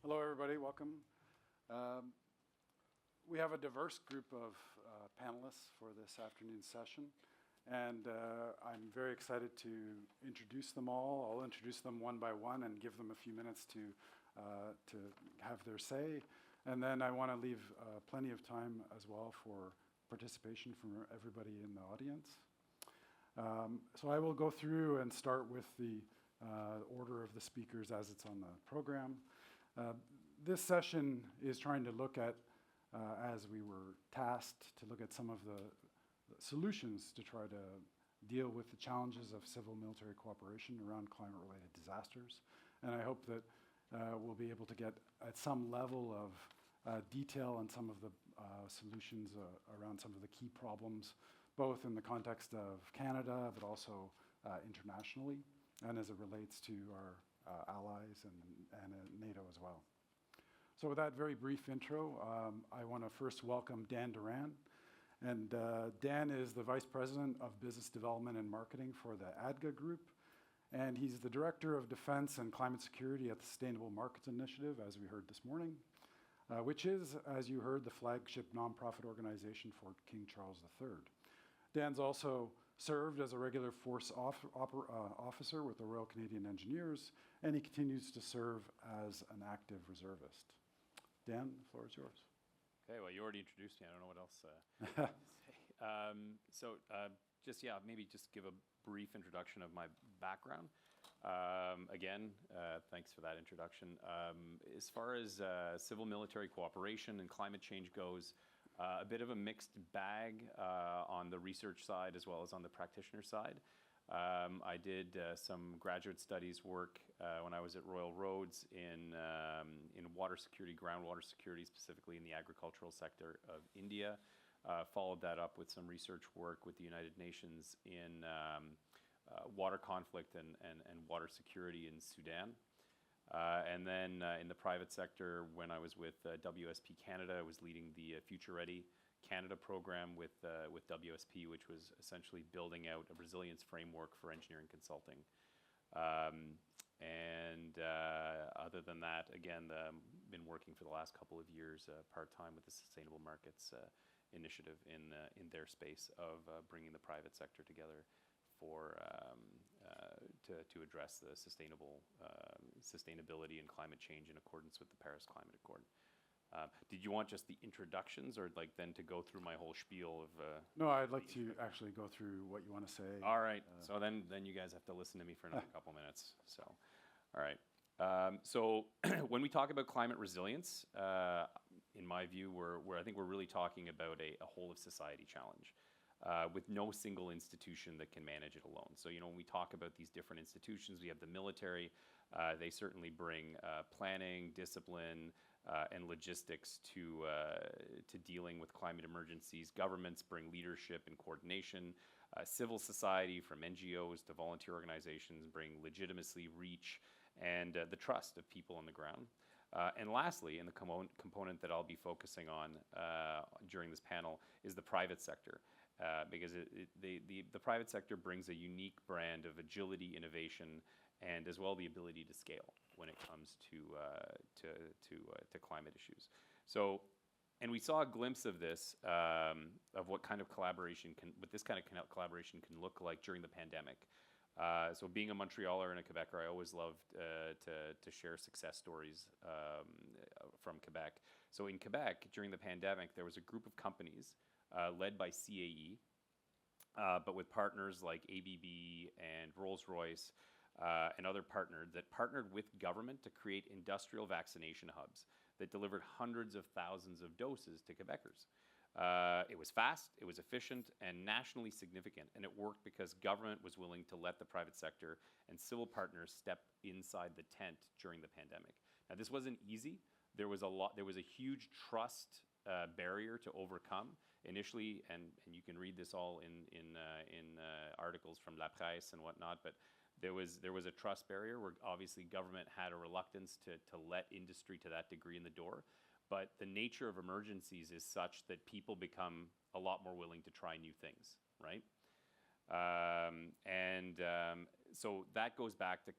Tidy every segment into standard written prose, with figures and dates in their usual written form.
Hello, everybody. Welcome. We have a diverse group of panelists for this afternoon's session, and I'm very excited to introduce them all. I'll introduce them one by one and give them a few minutes to have their say, and then I want to leave plenty of time as well for participation from everybody in the audience. So I will go through and start with the order of the speakers as it's on the program. This session is trying to look at, as we were tasked, to look at some of the solutions to try to deal with the challenges of civil-military cooperation around climate-related disasters. And I hope that we'll be able to get at some level of detail on some of the solutions around some of the key problems, both in the context of Canada, but also internationally, and as it relates to our allies and NATO as well. So with that very brief intro, I want to first welcome Dan Doran. And Dan is the Vice President of Business Development and Marketing for the ADGA Group. And he's the Director of Defense and Climate Security at the Sustainable Markets Initiative, as we heard this morning, which is, as you heard, the flagship nonprofit organization for King Charles III. Dan's also served as a regular force officer with the Royal Canadian Engineers, and he continues to serve as an active reservist. Dan, the floor is yours. Okay, well, you already introduced me. I don't know what else to say. Maybe just give a brief introduction of my background. Again, thanks for that introduction. As far as civil-military cooperation and climate change goes, a bit of a mixed bag on the research side as well as on the practitioner side. I did some graduate studies work when I was at Royal Roads in water security, groundwater security, specifically in the agricultural sector of India. Followed that up with some research work with the United Nations in water conflict and water security in Sudan. And then in the private sector, when I was with WSP Canada, I was leading the Future Ready Canada program with WSP, which was essentially building out a resilience framework for engineering consulting. Other than that, again, been working for the last couple of years part-time with the Sustainable Markets Initiative in their space of bringing the private sector together for to address the sustainability and climate change in accordance with the Paris Climate Accord. Did you want just the introductions, or like then to go through my whole spiel of? No, I'd like to actually go through what you want to say. All right. So then you guys have to listen to me for another couple minutes. So, all right. So when we talk about climate resilience, in my view, I think we're really talking about a whole of society challenge. With no single institution that can manage it alone. So, when we talk about these different institutions, we have the military. They certainly bring planning, discipline, and logistics to dealing with climate emergencies. Governments bring leadership and coordination. Civil society, from NGOs to volunteer organizations, bring legitimacy, reach, and the trust of people on the ground. And lastly, and the component that I'll be focusing on during this panel, is the private sector. Because the private sector brings a unique brand of agility, innovation, and as well the ability to scale when it comes to climate issues. So, and we saw a glimpse of this, of what kind of collaboration can look like during the pandemic. So being a Montrealer and a Quebecer, I always loved to share success stories from Quebec. So in Quebec, during the pandemic, there was a group of companies led by CAE, but with partners like ABB and Rolls-Royce and other partners that partnered with government to create industrial vaccination hubs that delivered hundreds of thousands of doses to Quebecers. It was fast, it was efficient, and nationally significant, and it worked because government was willing to let the private sector and civil partners step inside the tent during the pandemic. Now, this wasn't easy. There was a huge trust barrier to overcome initially, and you can read this all in articles from La Presse and whatnot, but there was a trust barrier where obviously government had a reluctance to let industry to that degree in the door. But the nature of emergencies is such that people become a lot more willing to try new things, right? So that goes back to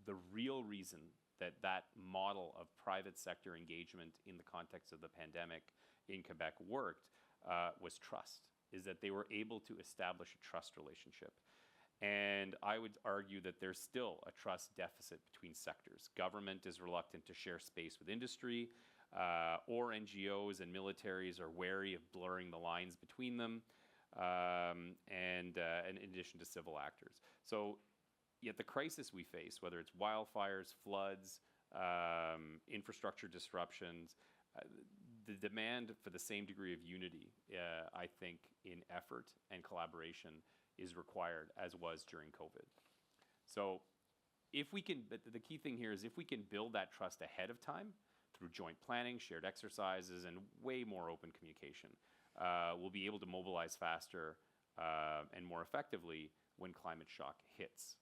the real reason that model of private sector engagement in the context of the pandemic in Quebec worked was trust, is that they were able to establish a trust relationship. And I would argue that there's still a trust deficit between sectors. Government is reluctant to share space with industry, or NGOs and militaries are wary of blurring the lines between them, and in addition to civil actors. So yet the crisis we face, whether it's wildfires, floods, infrastructure disruptions, the demand for the same degree of unity, I think, in effort and collaboration is required, as was during COVID. So if we can, the key thing here is if we can build that trust ahead of time through joint planning, shared exercises, and way more open communication, we'll be able to mobilize faster and more effectively when climate shock hits.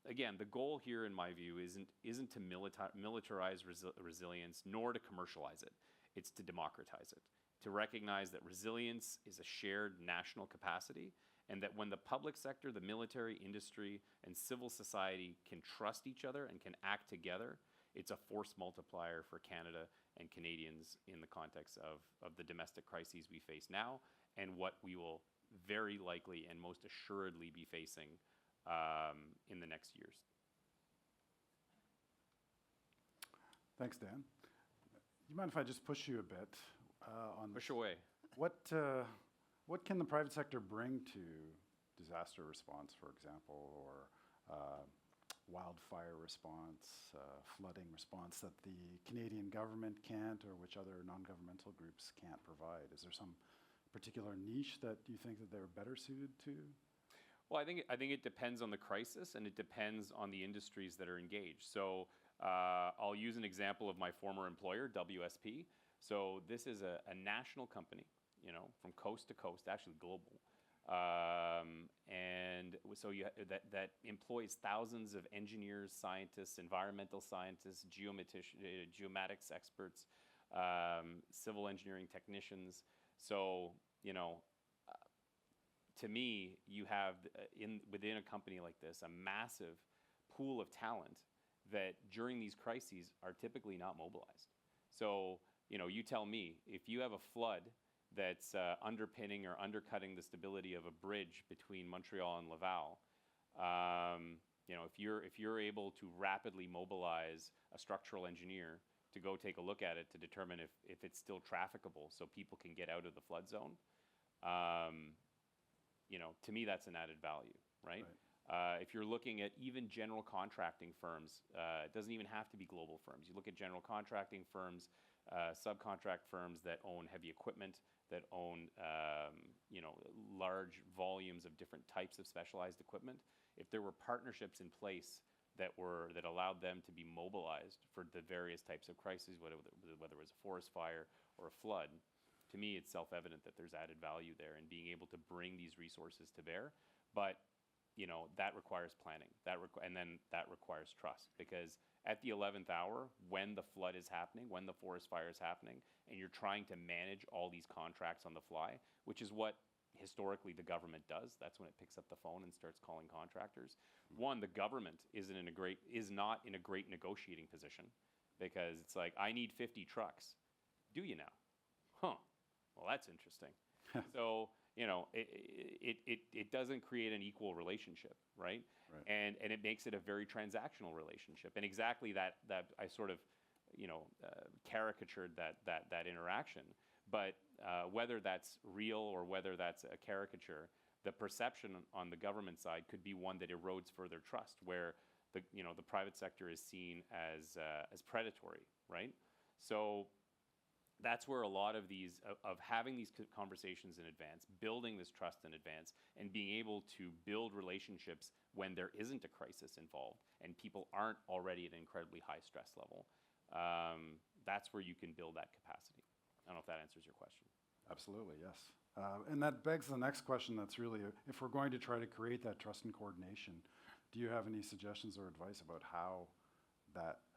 Again, the goal here, in my view, isn't to militarize resilience, nor to commercialize it. It's to democratize it, to recognize that resilience is a shared national capacity, and that when the public sector, the military, industry, and civil society can trust each other and can act together, it's a force multiplier for Canada and Canadians in the context of the domestic crises we face now and what we will very likely and most assuredly be facing in the next years. Thanks, Dan. You mind if I just push you a bit on Push away. What can the private sector bring to disaster response, for example, or wildfire response, flooding response that the Canadian government can't, or which other non-governmental groups can't provide? Is there some particular niche that you think that they're better suited to? Well, I think it depends on the crisis, and it depends on the industries that are engaged. So I'll use an example of my former employer, WSP. So this is a national company, you know, from coast to coast, actually global. And so that employs thousands of engineers, scientists, environmental scientists, geomatics experts, civil engineering technicians. So, you know, to me, you have within a company like this a massive pool of talent that during these crises are typically not mobilized. So, you know, you tell me, if you have a flood that's underpinning or undercutting the stability of a bridge between Montreal and Laval, you know, if you're able to rapidly mobilize a structural engineer to go take a look at it to determine if it's still trafficable so people can get out of the flood zone, you know, to me that's an added value, right? If you're looking at even general contracting firms, it doesn't even have to be global firms. You look at general contracting firms, subcontract firms that own heavy equipment, that own you know, large volumes of different types of specialized equipment. If there were partnerships in place that allowed them to be mobilized for the various types of crises, whether it was a forest fire or a flood, to me it's self-evident that there's added value there in being able to bring these resources to bear. But you know, that requires planning, and then that requires trust, because at the 11th hour, when the flood is happening, when the forest fire is happening, and you're trying to manage all these contracts on the fly, which is what historically the government does. That's when it picks up the phone and starts calling contractors. One, the government is not in a great negotiating position, because it's like, I need 50 trucks. Do you now? Huh. Well, that's interesting. So, you know, it doesn't create an equal relationship, right? And it makes it a very transactional relationship. And exactly that I sort of, you know, caricatured that interaction. But whether that's real or whether that's a caricature, the perception on the government side could be one that erodes further trust, where the private sector is seen as predatory, right? So that's where a lot of these, of having these conversations in advance, building this trust in advance, and being able to build relationships when there isn't a crisis involved and people aren't already at an incredibly high stress level, that's where you can build that capacity. I don't know if that answers your question. Absolutely, yes. And that begs the next question that's really, if we're going to try to create that trust and coordination, do you have any suggestions or advice about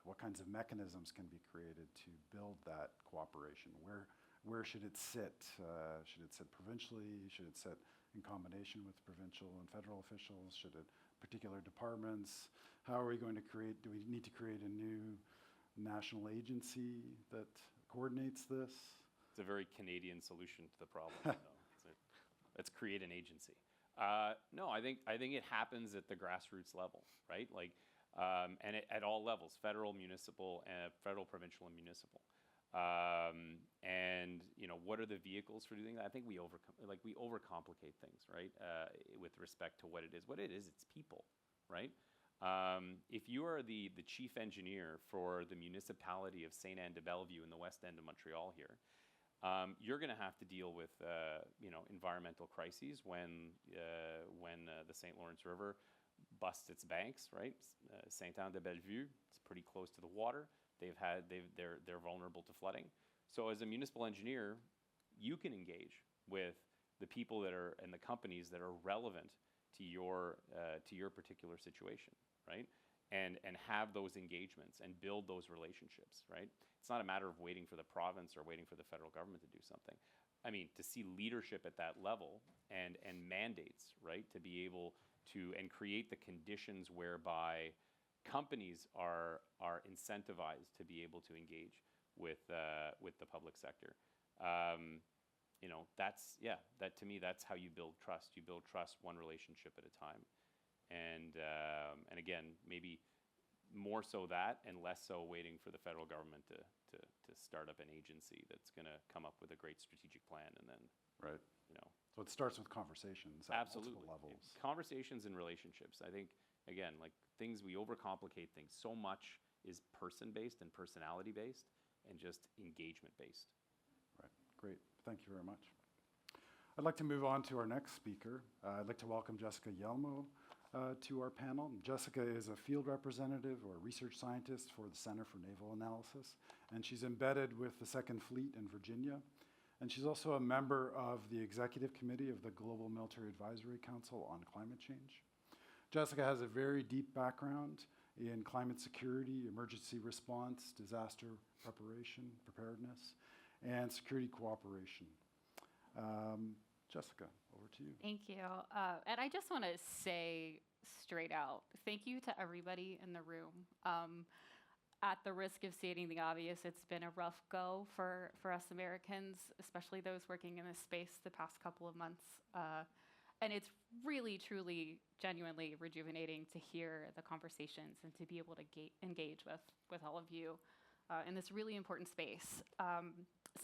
what kinds of mechanisms can be created to build that cooperation? Where should it sit? Should it sit provincially? Should it sit in combination with provincial and federal officials? Should it particular departments? How are we going to create, do we need to create a new national agency that coordinates this? It's a very Canadian solution to the problem. So let's create an agency. No, I think it happens at the grassroots level, right? Like, and at all levels: federal, municipal, federal, provincial, and municipal. And what are the vehicles for doing that? I think we overcomplicate things, right? With respect to what it is. What it is, it's people, right? If you are the chief engineer for the municipality of Saint-Anne-de-Bellevue in the west end of Montreal here, you're going to have to deal with environmental crises when the St. Lawrence River busts its banks, right? Saint-Anne-de-Bellevue, it's pretty close to the water. They're vulnerable to flooding. So as a municipal engineer, you can engage with the people and the companies that are relevant to your particular situation, right? And have those engagements and build those relationships, right? It's not a matter of waiting for the province or waiting for the federal government to do something. I mean, to see leadership at that level and mandates, right? To be able to and create the conditions whereby companies are incentivized to be able to engage with the public sector. That to me, that's how you build trust. You build trust one relationship at a time. And again, maybe more so that and less so waiting for the federal government to start up an agency that's going to come up with a great strategic plan and then, right. So it starts with conversations at absolutely multiple levels. Conversations and relationships. I think, again, like things, we overcomplicate things. So much is person-based and personality-based and just engagement-based. Right, great. Thank you very much. I'd like to move on to our next speaker. I'd like to welcome Jessica Yllemo to our panel. Jessica is a field representative or research scientist for the Center for Naval Analysis, and she's embedded with the Second Fleet in Virginia. And she's also a member of the Executive Committee of the Global Military Advisory Council on Climate Change. Jessica has a very deep background in climate security, emergency response, disaster preparedness, and security cooperation. Jessica, over to you. Thank you. And I just want to say straight out, thank you to everybody in the room. At the risk of stating the obvious, it's been a rough go for us Americans, especially those working in this space the past couple of months. And it's really, truly, genuinely rejuvenating to hear the conversations and to be able to engage with all of you in this really important space.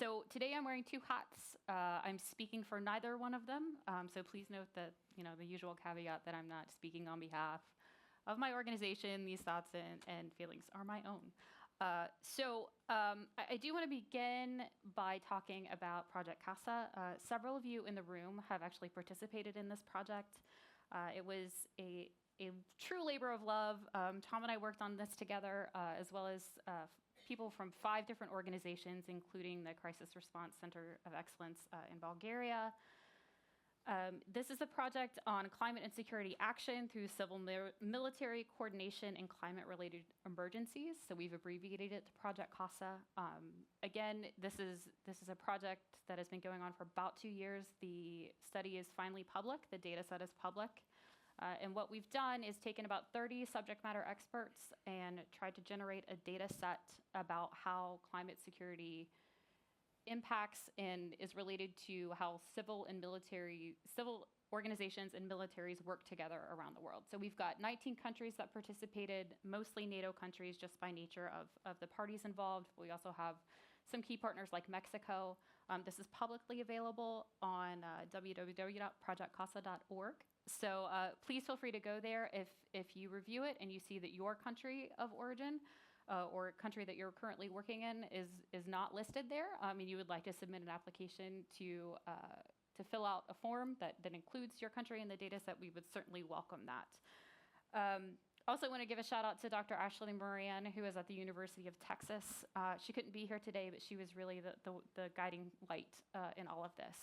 So today I'm wearing two hats. I'm speaking for neither one of them. So please note that, the usual caveat that I'm not speaking on behalf of my organization. These thoughts and feelings are my own. I do want to begin by talking about Project CASA. Several of you in the room have actually participated in this project. It was a true labor of love. Tom and I worked on this together, as well as people from 5 different organizations, including the Crisis Response Center of Excellence in Bulgaria. This is a project on climate and security action through civil military coordination in climate-related emergencies. So we've abbreviated it to Project CASA. Again, this is a project that has been going on for about 2 years. The study is finally public. The data set is public. And what we've done is taken about 30 subject matter experts and tried to generate a data set about how climate security impacts and is related to how civil organizations and militaries work together around the world. So we've got 19 countries that participated, mostly NATO countries just by nature of the parties involved. We also have some key partners like Mexico. This is publicly available on www.projectcasa.org. So please feel free to go there if you review it and you see that your country of origin or country that you're currently working in is not listed there, and you would like to submit an application to fill out a form that includes your country in the data set, we would certainly welcome that. Also want to give a shout out to Dr. Ashley Moran, who is at the University of Texas. She couldn't be here today, but she was really the guiding light in all of this.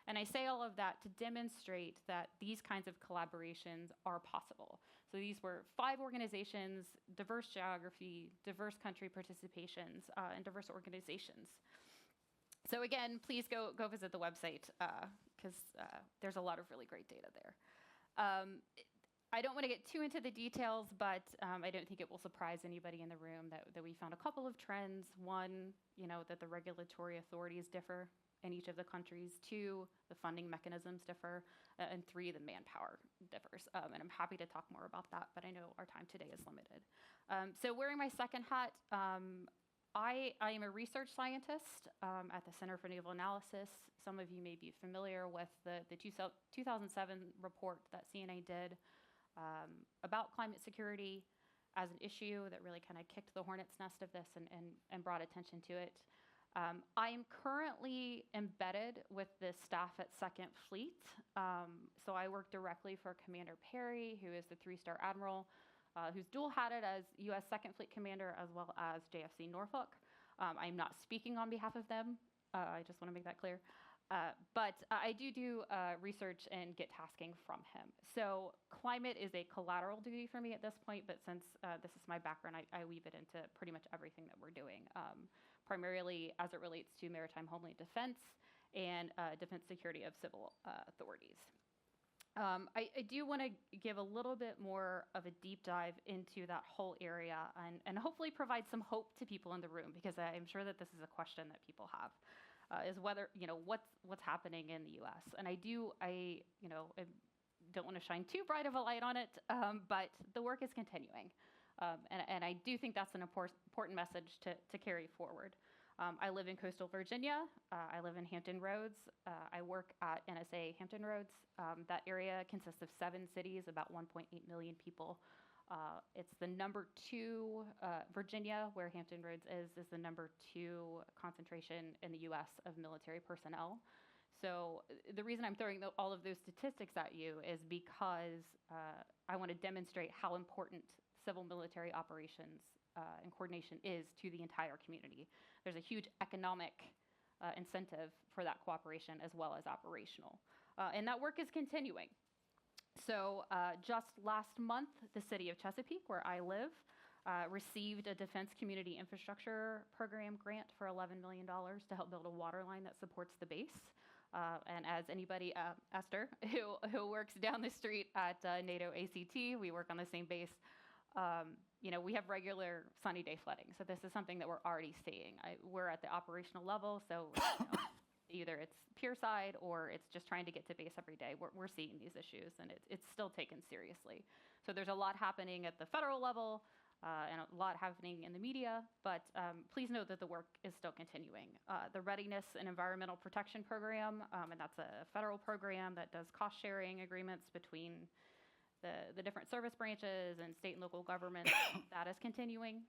And I say all of that to demonstrate that these kinds of collaborations are possible. So these were 5 organizations, diverse geography, diverse country participations, and diverse organizations. So again, please go visit the website because there's a lot of really great data there. I don't want to get too into the details, but I don't think it will surprise anybody in the room that we found a couple of trends. One, that the regulatory authorities differ in each of the countries. Two, the funding mechanisms differ. And three, the manpower differs. And I'm happy to talk more about that, but I know our time today is limited. So wearing my second hat, I am a research scientist at the Center for Naval Analysis. Some of you may be familiar with the 2007 report that CNA did about climate security as an issue that really kind of kicked the hornet's nest of this and brought attention to it. I am currently embedded with the staff at 2nd Fleet. So I work directly for Commander Perry, who is the 3-star admiral, who's dual-hatted as U.S. 2nd Fleet Commander as well as JFC Norfolk. I'm not speaking on behalf of them. I just want to make that clear. But I do research and get tasking from him. So climate is a collateral duty for me at this point, but since this is my background, I weave it into pretty much everything that we're doing, primarily as it relates to maritime homeland defense and defense security of civil authorities. I do want to give a little bit more of a deep dive into that whole area and hopefully provide some hope to people in the room, because I'm sure that this is a question that people have. Is whether, what's happening in the U.S. And I don't want to shine too bright of a light on it, but the work is continuing. And I do think that's an important message to carry forward. I live in coastal Virginia. I live in Hampton Roads. I work at NSA Hampton Roads. That area consists of 7 cities, about 1.8 million people. It's the number 2, Virginia, where Hampton Roads is the number 2 concentration in the U.S. of military personnel. So the reason I'm throwing all of those statistics at you is because I want to demonstrate how important civil military operations and coordination is to the entire community. There's a huge economic incentive for that cooperation as well as operational. And that work is continuing. So just last month, the city of Chesapeake, where I live, received a Defense Community Infrastructure Program grant for $11 million to help build a water line that supports the base. And as anybody, Esther, who works down the street at NATO ACT, we work on the same base. We have regular sunny day flooding. So this is something that we're already seeing. We're at the operational level, so either it's pier side or it's just trying to get to base every day. We're seeing these issues, and it's still taken seriously. So there's a lot happening at the federal level and a lot happening in the media, but please note that the work is still continuing. The Readiness and Environmental Protection Program, and that's a federal program that does cost sharing agreements between the different service branches and state and local governments, that is continuing.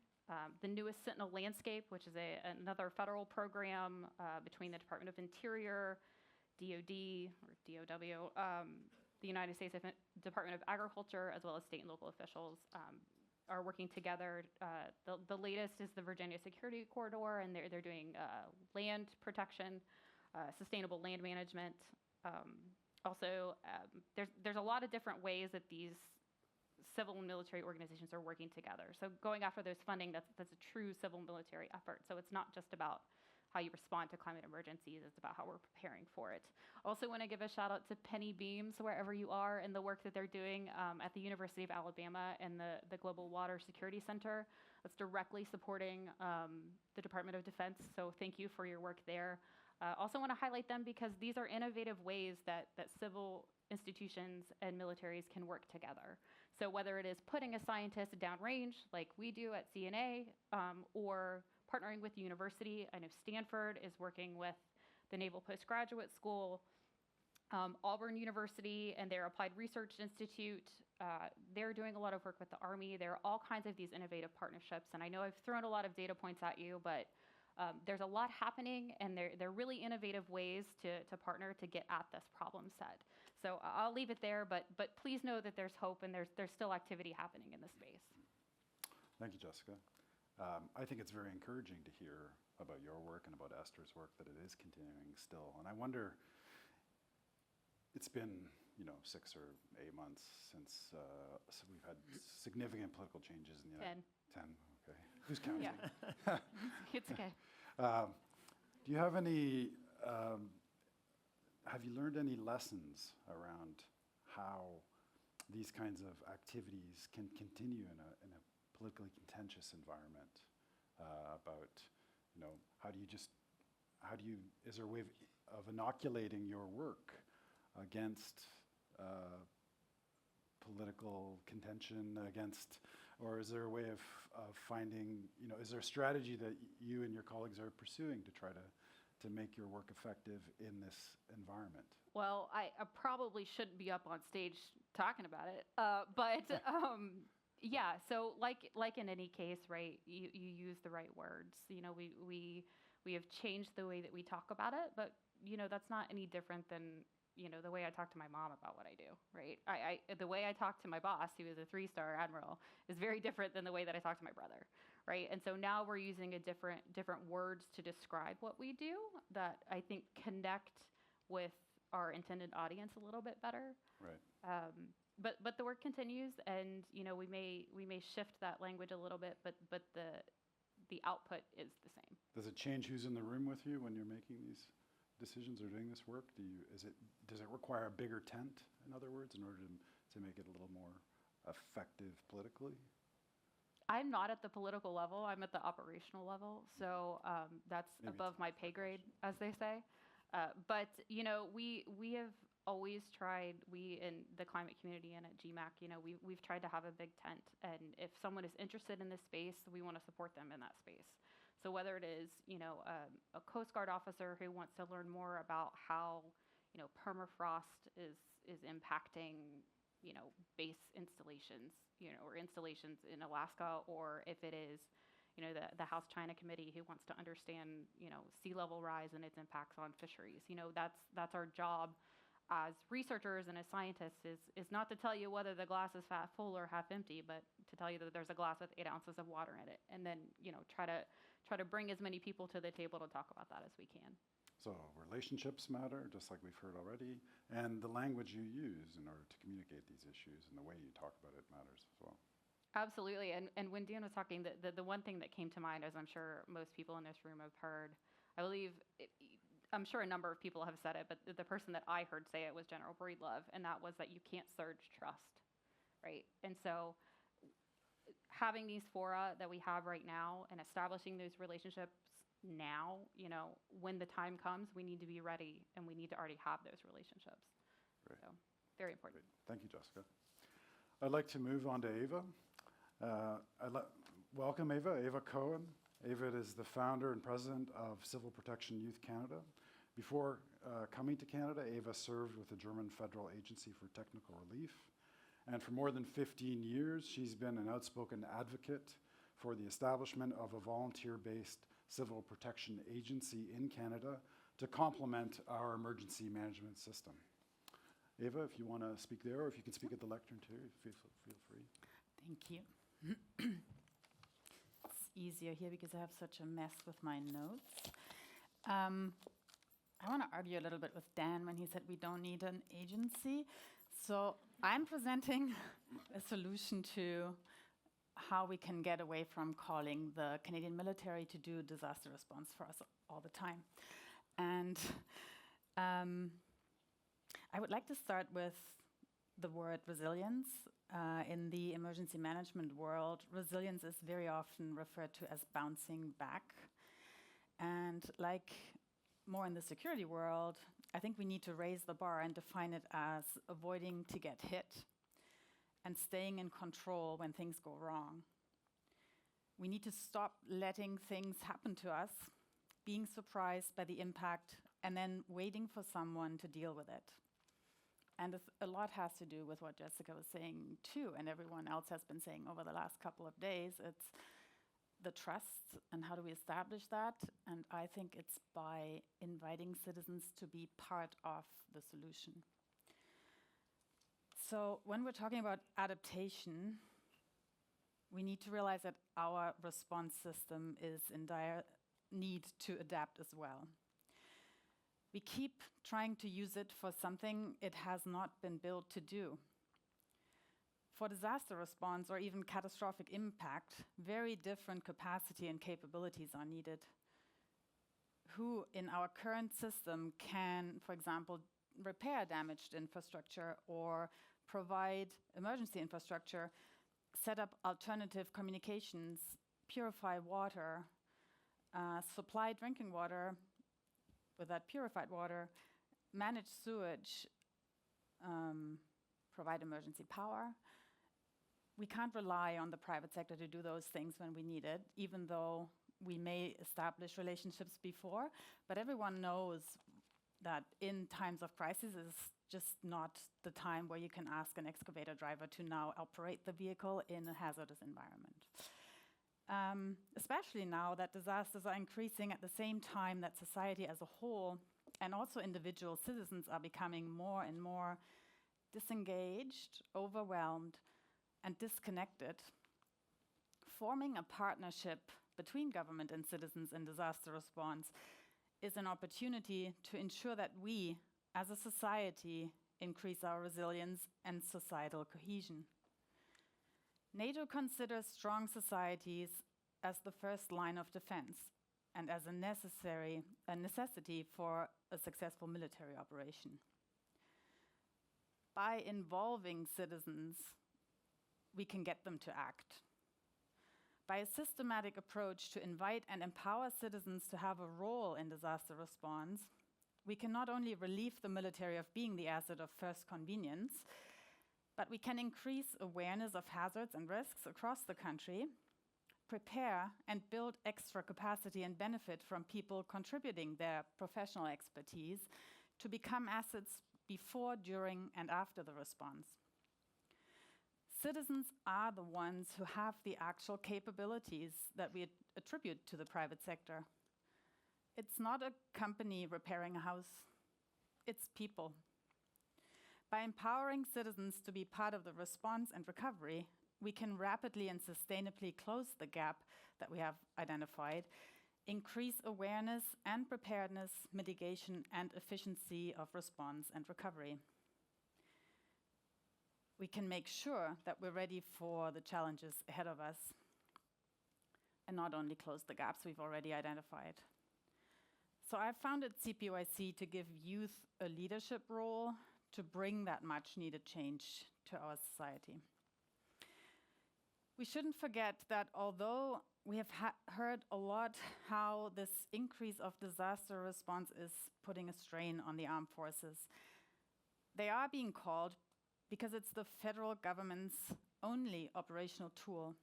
The newest Sentinel Landscape, which is another federal program between the Department of Interior, DOD, or DOW, the United States Department of Agriculture, as well as state and local officials, are working together. The latest is the Virginia Security Corridor, and they're doing land protection, sustainable land management. Also, there's a lot of different ways that these civil and military organizations are working together. So going after those funding, that's a true civil military effort. So it's not just about how you respond to climate emergencies, it's about how we're preparing for it. Also want to give a shout out to Penny Beams, wherever you are, and the work that they're doing at the University of Alabama and the Global Water Security Center. That's directly supporting the Department of Defense. So thank you for your work there. Also want to highlight them because these are innovative ways that civil institutions and militaries can work together. So whether it is putting a scientist downrange, like we do at CNA, or partnering with the university. I know Stanford is working with the Naval Postgraduate School, Auburn University and their Applied Research Institute. They're doing a lot of work with the Army. There are all kinds of these innovative partnerships. And I know I've thrown a lot of data points at you, but there's a lot happening, and they're really innovative ways to partner to get at this problem set. So I'll leave it there, but please know that there's hope and there's still activity happening in this space. Thank you, Jessica. I think it's very encouraging to hear about your work and about Esther's work, that it is continuing still. And I wonder, it's been 6 or 8 months since so we've had significant political changes in the United States. 10. Okay. Who's counting? Yeah. It's okay. Do you have any, have you learned any lessons around how these kinds of activities can continue in a politically contentious environment about, is there a way of inoculating your work against political contention or is there a way of finding, is there a strategy that you and your colleagues are pursuing to try to make your work effective in this environment? Well, I probably shouldn't be up on stage talking about it, but yeah. So like in any case, right? You use the right words. We have changed the way that we talk about it, but that's not any different than the way I talk to my mom about what I do, right? The way I talk to my boss, who is a 3-star admiral, is very different than the way that I talk to my brother, right? And so now we're using different words to describe what we do that I think connect with our intended audience a little bit better. Right. But the work continues, and we may shift that language a little bit, but the output is the same. Does it change who's in the room with you when you're making these decisions or doing this work? Does it require a bigger tent, in other words, in order to make it a little more effective politically? I'm not at the political level. I'm at the operational level. So that's Maybe above my pay grade, as they say. But we have always tried. We in the climate community and at GMAC, we've tried to have a big tent. And if someone is interested in this space, we want to support them in that space. So whether it is a Coast Guard officer who wants to learn more about how permafrost is impacting base installations, or installations in Alaska, or if it is the House China Committee who wants to understand sea level rise and its impacts on fisheries. That's our job as researchers and as scientists is not to tell you whether the glass is half full or half empty, but to tell you that there's a glass with 8 ounces of water in it, and then try to bring as many people to the table to talk about that as we can. So relationships matter, just like we've heard already, and the language you use in order to communicate these issues and the way you talk about it matters as well. Absolutely, and when Dan was talking, the one thing that came to mind, as I'm sure most people in this room have heard, I'm sure a number of people have said it, but the person that I heard say it was General Breedlove, and that was that you can't surge trust, right? And so having these fora that we have right now and establishing those relationships now, when the time comes, we need to be ready and we need to already have those relationships. Great. So, very important. Great. Thank you, Jessica. I'd like to move on to Ava. Welcome, Ava. Ava Cohen. Ava is the founder and president of Civil Protection Youth Canada. Before coming to Canada, Ava served with the German Federal Agency for Technical Relief. And for more than 15 years, she's been an outspoken advocate for the establishment of a volunteer-based civil protection agency in Canada to complement our emergency management system. Ava, if you want to speak there, or if you can speak at the lectern too, feel free. Thank you. It's easier here because I have such a mess with my notes. I want to argue a little bit with Dan when he said we don't need an agency. So I'm presenting a solution to how we can get away from calling the Canadian military to do disaster response for us all the time. And I would like to start with the word resilience. In the emergency management world, resilience is very often referred to as bouncing back. And like more in the security world, I think we need to raise the bar and define it as avoiding to get hit and staying in control when things go wrong. We need to stop letting things happen to us, being surprised by the impact, and then waiting for someone to deal with it. And a lot has to do with what Jessica was saying too, and everyone else has been saying over the last couple of days. It's the trust, and how do we establish that? And I think it's by inviting citizens to be part of the solution. So when we're talking about adaptation, we need to realize that our response system is in dire need to adapt as well. We keep trying to use it for something it has not been built to do. For disaster response or even catastrophic impact, very different capacity and capabilities are needed. Who in our current system can, for example, repair damaged infrastructure or provide emergency infrastructure, set up alternative communications, purify water, supply drinking water with that purified water, manage sewage, provide emergency power. We can't rely on the private sector to do those things when we need it, even though we may establish relationships before. But everyone knows that in times of crisis is just not the time where you can ask an excavator driver to now operate the vehicle in a hazardous environment. Especially now that disasters are increasing at the same time that society as a whole and also individual citizens are becoming more and more disengaged, overwhelmed, and disconnected. Forming a partnership between government and citizens in disaster response is an opportunity to ensure that we, as a society, increase our resilience and societal cohesion. NATO considers strong societies as the first line of defense and as a necessity for a successful military operation. By involving citizens, we can get them to act. By a systematic approach to invite and empower citizens to have a role in disaster response, we can not only relieve the military of being the asset of first convenience, but we can increase awareness of hazards and risks across the country, prepare and build extra capacity and benefit from people contributing their professional expertise to become assets before, during, and after the response. Citizens are the ones who have the actual capabilities that we attribute to the private sector. It's not a company repairing a house, it's people. By empowering citizens to be part of the response and recovery, we can rapidly and sustainably close the gap that we have identified, increase awareness and preparedness, mitigation, and efficiency of response and recovery. We can make sure that we're ready for the challenges ahead of us and not only close the gaps we've already identified. So I founded CPYC to give youth a leadership role to bring that much needed change to our society. We shouldn't forget that although we have heard a lot how this increase of disaster response is putting a strain on the armed forces, they are being called because it's the federal government's only operational tool.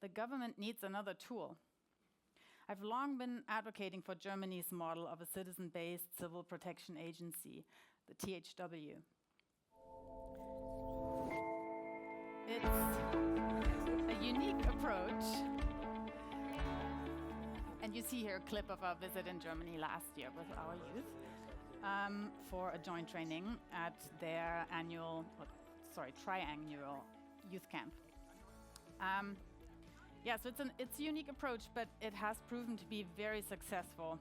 The government needs another tool. I've long been advocating for Germany's model of a citizen-based civil protection agency, the THW. It's a unique approach. And you see here a clip of our visit in Germany last year with our youth for a joint training at their triannual youth camp. So it's a unique approach, but it has proven to be very successful.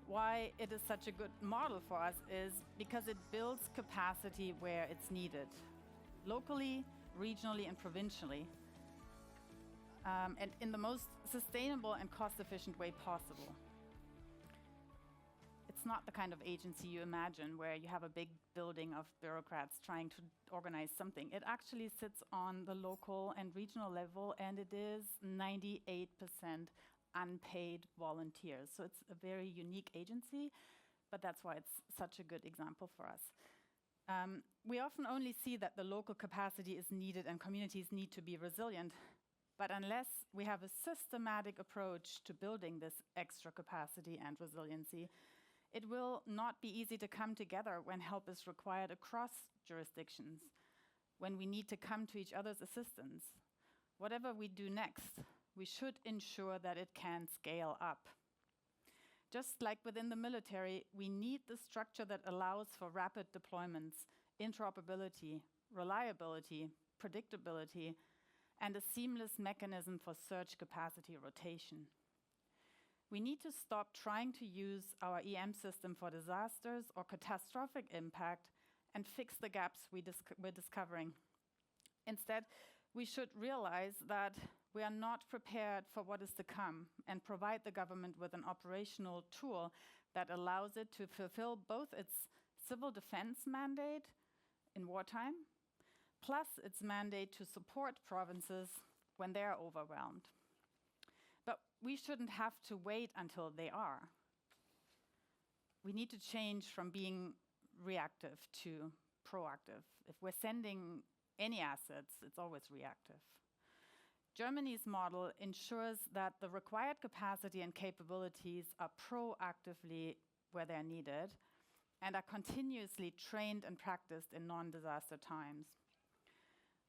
Why it is such a good model for us is because it builds capacity where it's needed, locally, regionally, and provincially, and in the most sustainable and cost-efficient way possible. It's not the kind of agency you imagine where you have a big building of bureaucrats trying to organize something. It actually sits on the local and regional level, and it is 98% unpaid volunteers. So it's a very unique agency, but that's why it's such a good example for us. We often only see that the local capacity is needed and communities need to be resilient, but unless we have a systematic approach to building this extra capacity and resiliency, it will not be easy to come together when help is required across jurisdictions, when we need to come to each other's assistance. Whatever we do next, we should ensure that it can scale up. Just like within the military, we need the structure that allows for rapid deployments, interoperability, reliability, predictability, and a seamless mechanism for surge capacity rotation. We need to stop trying to use our EM system for disasters or catastrophic impact and fix the gaps we're discovering. Instead, we should realize that we are not prepared for what is to come and provide the government with an operational tool that allows it to fulfill both its civil defense mandate in wartime plus its mandate to support provinces when they are overwhelmed. But we shouldn't have to wait until they are. We need to change from being reactive to proactive. If we're sending any assets, it's always reactive. Germany's model ensures that the required capacity and capabilities are proactively where they're needed and are continuously trained and practiced in non-disaster times.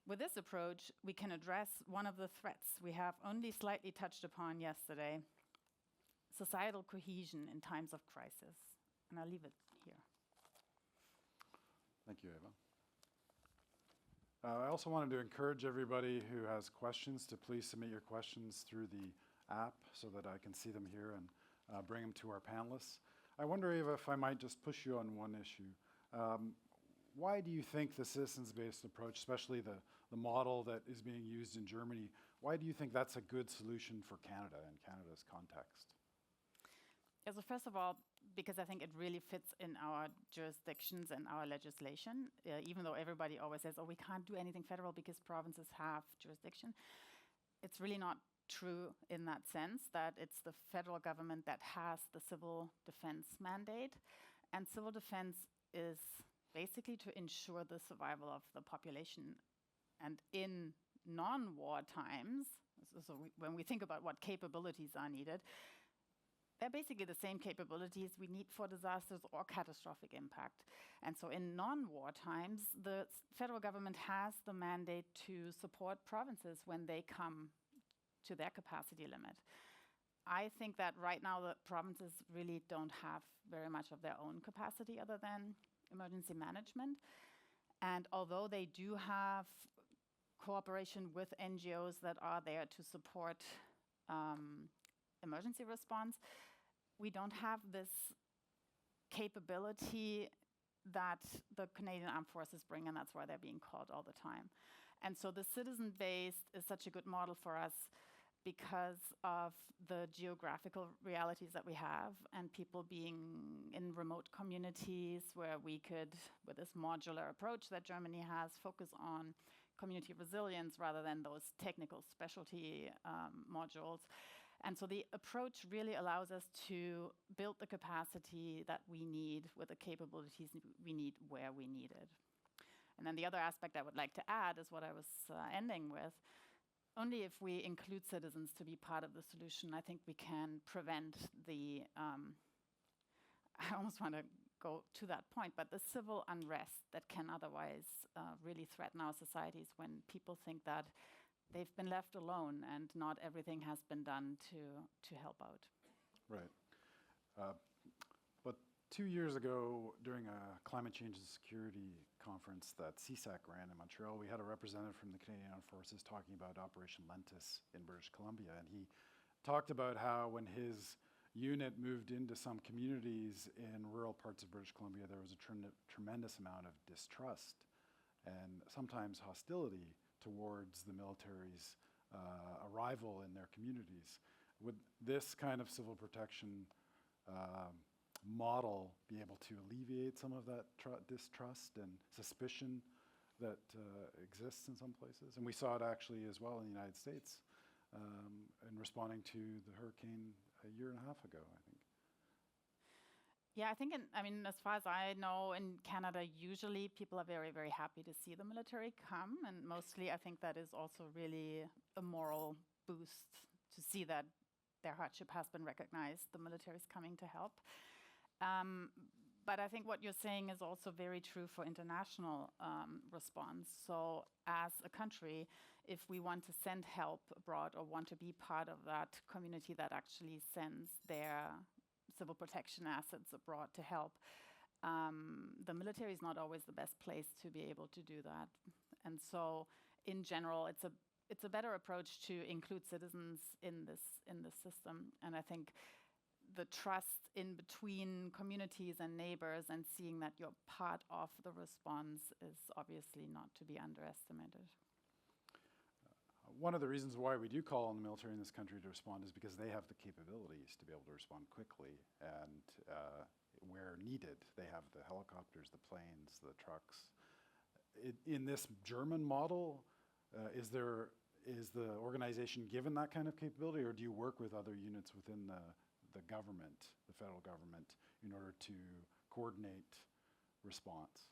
With this approach, we can address one of the threats we have only slightly touched upon yesterday, societal cohesion in times of crisis. And I'll leave it here. Thank you, Eva. I also wanted to encourage everybody who has questions to please submit your questions through the app so that I can see them here and bring them to our panelists. I wonder, Eva, if I might just push you on one issue. Why do you think the citizens-based approach, especially the model that is being used in Germany, why do you think that's a good solution for Canada and Canada's context? Yeah, so first of all, because I think it really fits in our jurisdictions and our legislation, even though everybody always says, oh, we can't do anything federal because provinces have jurisdiction. It's really not true in that sense, that it's the federal government that has the civil defense mandate. And civil defense is basically to ensure the survival of the population. And in non-war times, when we think about what capabilities are needed, they're basically the same capabilities we need for disasters or catastrophic impact. And so in non-war times, the federal government has the mandate to support provinces when they come to their capacity limit. I think that right now the provinces really don't have very much of their own capacity other than emergency management. And although they do have cooperation with NGOs that are there to support emergency response, we don't have this capability that the Canadian Armed Forces bring, and that's why they're being called all the time. And so the citizen-based is such a good model for us because of the geographical realities that we have and people being in remote communities where we could, with this modular approach that Germany has, focus on community resilience rather than those technical specialty modules. And so the approach really allows us to build the capacity that we need with the capabilities we need where we need it. And then the other aspect I would like to add is what I was ending with. Only if we include citizens to be part of the solution, I think we can prevent the, I almost want to go to that point, but the civil unrest that can otherwise really threaten our societies when people think that they've been left alone and not everything has been done to help out. Right. But 2 years ago, during a climate change and security conference that CSAC ran in Montreal, we had a representative from the Canadian Armed Forces talking about Operation Lentis in British Columbia. And he talked about how when his unit moved into some communities in rural parts of British Columbia, there was a tremendous amount of distrust and sometimes hostility towards the military's arrival in their communities. Would this kind of civil protection model be able to alleviate some of that distrust and suspicion that exists in some places? And we saw it actually as well in the United States in responding to the hurricane a year and a half ago, I think. Yeah, I think, as far as I know, in Canada, usually people are very, very happy to see the military come. And mostly, I think that is also really a moral boost to see that their hardship has been recognized, the military is coming to help. But I think what you're saying is also very true for international response. So as a country, if we want to send help abroad or want to be part of that community that actually sends their civil protection assets abroad to help, the military is not always the best place to be able to do that. And so in general, it's a better approach to include citizens in this system. And I think the trust in between communities and neighbors and seeing that you're part of the response is obviously not to be underestimated. One of the reasons why we do call on the military in this country to respond is because they have the capabilities to be able to respond quickly and where needed. They have the helicopters, the planes, the trucks. in this German model, is the organization given that kind of capability, or do you work with other units within the government, the federal government, in order to coordinate response?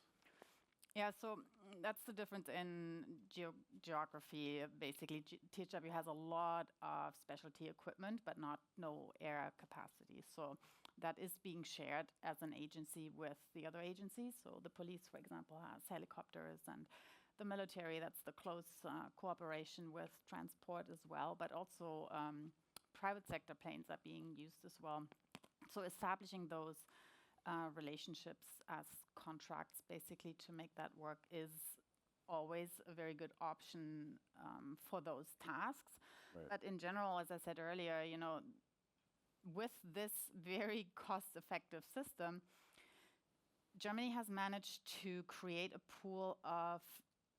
Yeah, so that's the difference in geography. Basically, THW has a lot of specialty equipment, but no air capacity. So that is being shared as an agency with the other agencies. So the police, for example, has helicopters, and the military, that's the close cooperation with transport as well, but also private sector planes are being used as well. So establishing those relationships as contracts basically to make that work is always a very good option for those tasks. Right. But in general, as I said earlier, with this very cost-effective system, Germany has managed to create a pool of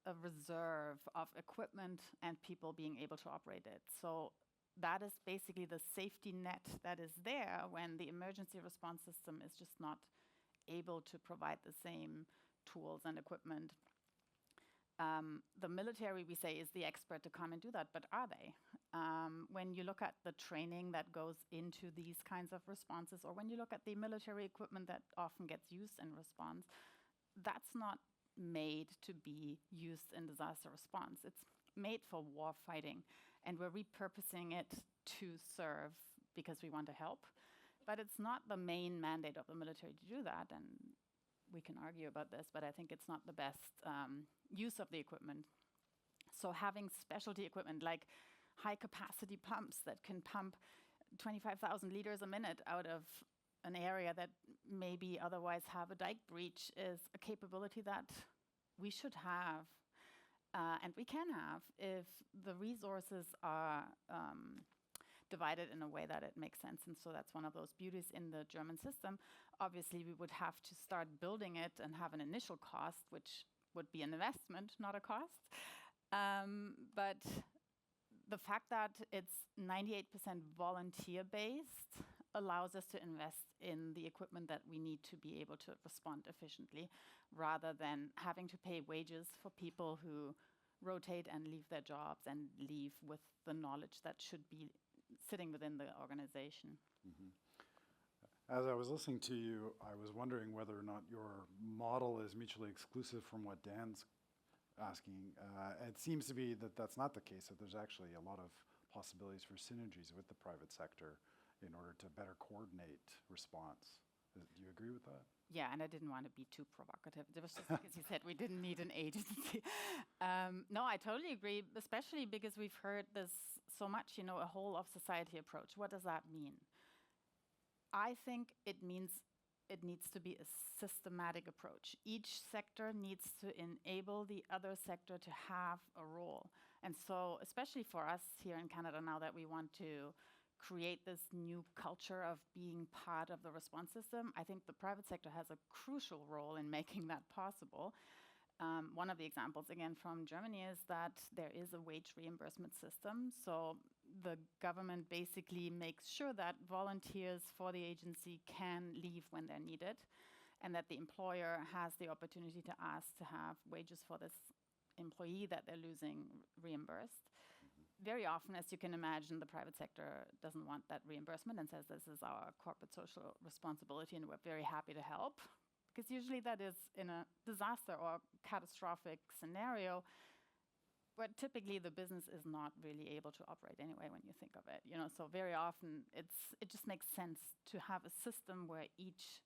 a reserve of equipment and people being able to operate it. So that is basically the safety net that is there when the emergency response system is just not able to provide the same tools and equipment. The military, we say, is the expert to come and do that, but are they? When you look at the training that goes into these kinds of responses, or when you look at the military equipment that often gets used in response, that's not made to be used in disaster response. It's made for war fighting, and we're repurposing it to serve because we want to help. But it's not the main mandate of the military to do that, and we can argue about this, but I think it's not the best use of the equipment. So having specialty equipment like high capacity pumps that can pump 25,000 liters a minute out of an area that maybe otherwise have a dike breach is a capability that we should have and we can have if the resources are divided in a way that it makes sense. And so that's one of those beauties in the German system. Obviously, we would have to start building it and have an initial cost, which would be an investment, not a cost. But the fact that it's 98% volunteer-based allows us to invest in the equipment that we need to be able to respond efficiently, rather than having to pay wages for people who rotate and leave their jobs and leave with the knowledge that should be sitting within the organization. Mm-hmm. As I was listening to you, I was wondering whether or not your model is mutually exclusive from what Dan's asking. It seems to be that that's not the case, that there's actually a lot of possibilities for synergies with the private sector in order to better coordinate response. Do you agree with that? Yeah, and I didn't want to be too provocative. It was just because you said we didn't need an agency. No, I totally agree, especially because we've heard this so much, a whole of society approach. What does that mean? I think it means it needs to be a systematic approach. Each sector needs to enable the other sector to have a role. And so, especially for us here in Canada now that we want to create this new culture of being part of the response system, I think the private sector has a crucial role in making that possible. One of the examples, again, from Germany is that there is a wage reimbursement system. So the government basically makes sure that volunteers for the agency can leave when they're needed, and that the employer has the opportunity to ask to have wages for this employee that they're losing reimbursed. Very often, as you can imagine, the private sector doesn't want that reimbursement and says this is our corporate social responsibility and we're very happy to help. Because usually that is in a disaster or catastrophic scenario where typically the business is not really able to operate anyway when you think of it. So very often it just makes sense to have a system where each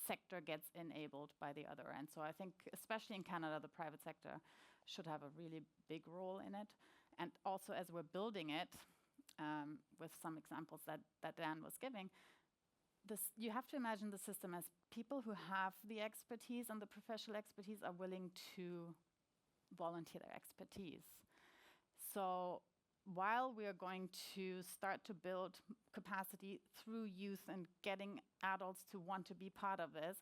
sector gets enabled by the other. And so I think, especially in Canada, the private sector should have a really big role in it. And also, as we're building it, with some examples that Dan was giving, you have to imagine the system as people who have the expertise and the professional expertise are willing to volunteer their expertise. So while we are going to start to build capacity through youth and getting adults to want to be part of this,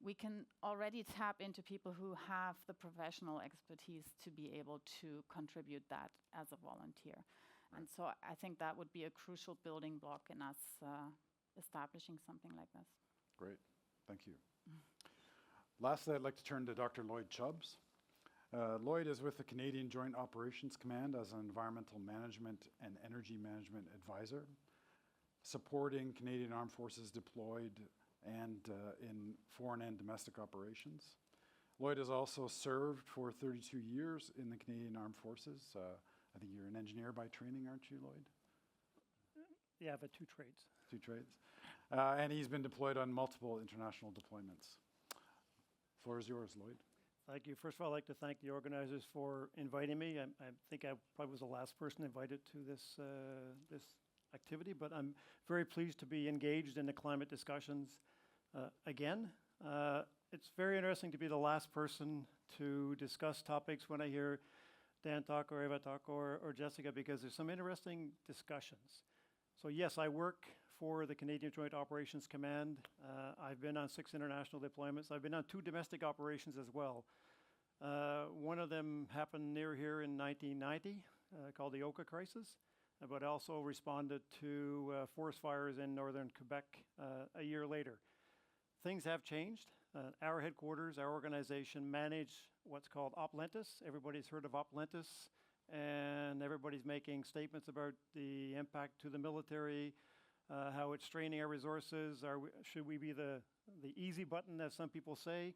we can already tap into people who have the professional expertise to be able to contribute that as a volunteer. Right. And so I think that would be a crucial building block in us establishing something like this. Great, thank you. Lastly, I'd like to turn to Dr. Lloyd Chubbs. Lloyd is with the Canadian Joint Operations Command as an environmental management and energy management advisor, supporting Canadian Armed Forces deployed and in foreign and domestic operations. Lloyd has also served for 32 years in the Canadian Armed Forces. I think you're an engineer by training, aren't you, Lloyd? Yeah, but two trades. Two trades. And he's been deployed on multiple international deployments. Floor is yours, Lloyd. Thank you. First of all, I'd like to thank the organizers for inviting me. I think I probably was the last person invited to this activity, but I'm very pleased to be engaged in the climate discussions again. It's very interesting to be the last person to discuss topics when I hear Dan talk or Eva talk or Jessica, because there's some interesting discussions. So yes, I work for the Canadian Joint Operations Command. I've been on 6 international deployments. I've been on 2 domestic operations as well. One of them happened near here in 1990, called the Olcott crisis, but also responded to forest fires in northern Quebec a year later. Things have changed. Our headquarters, our organization, manage what's called Oplentis. Everybody's heard of Oplentis, and everybody's making statements about the impact to the military, how it's straining our resources. Should we be the easy button, as some people say?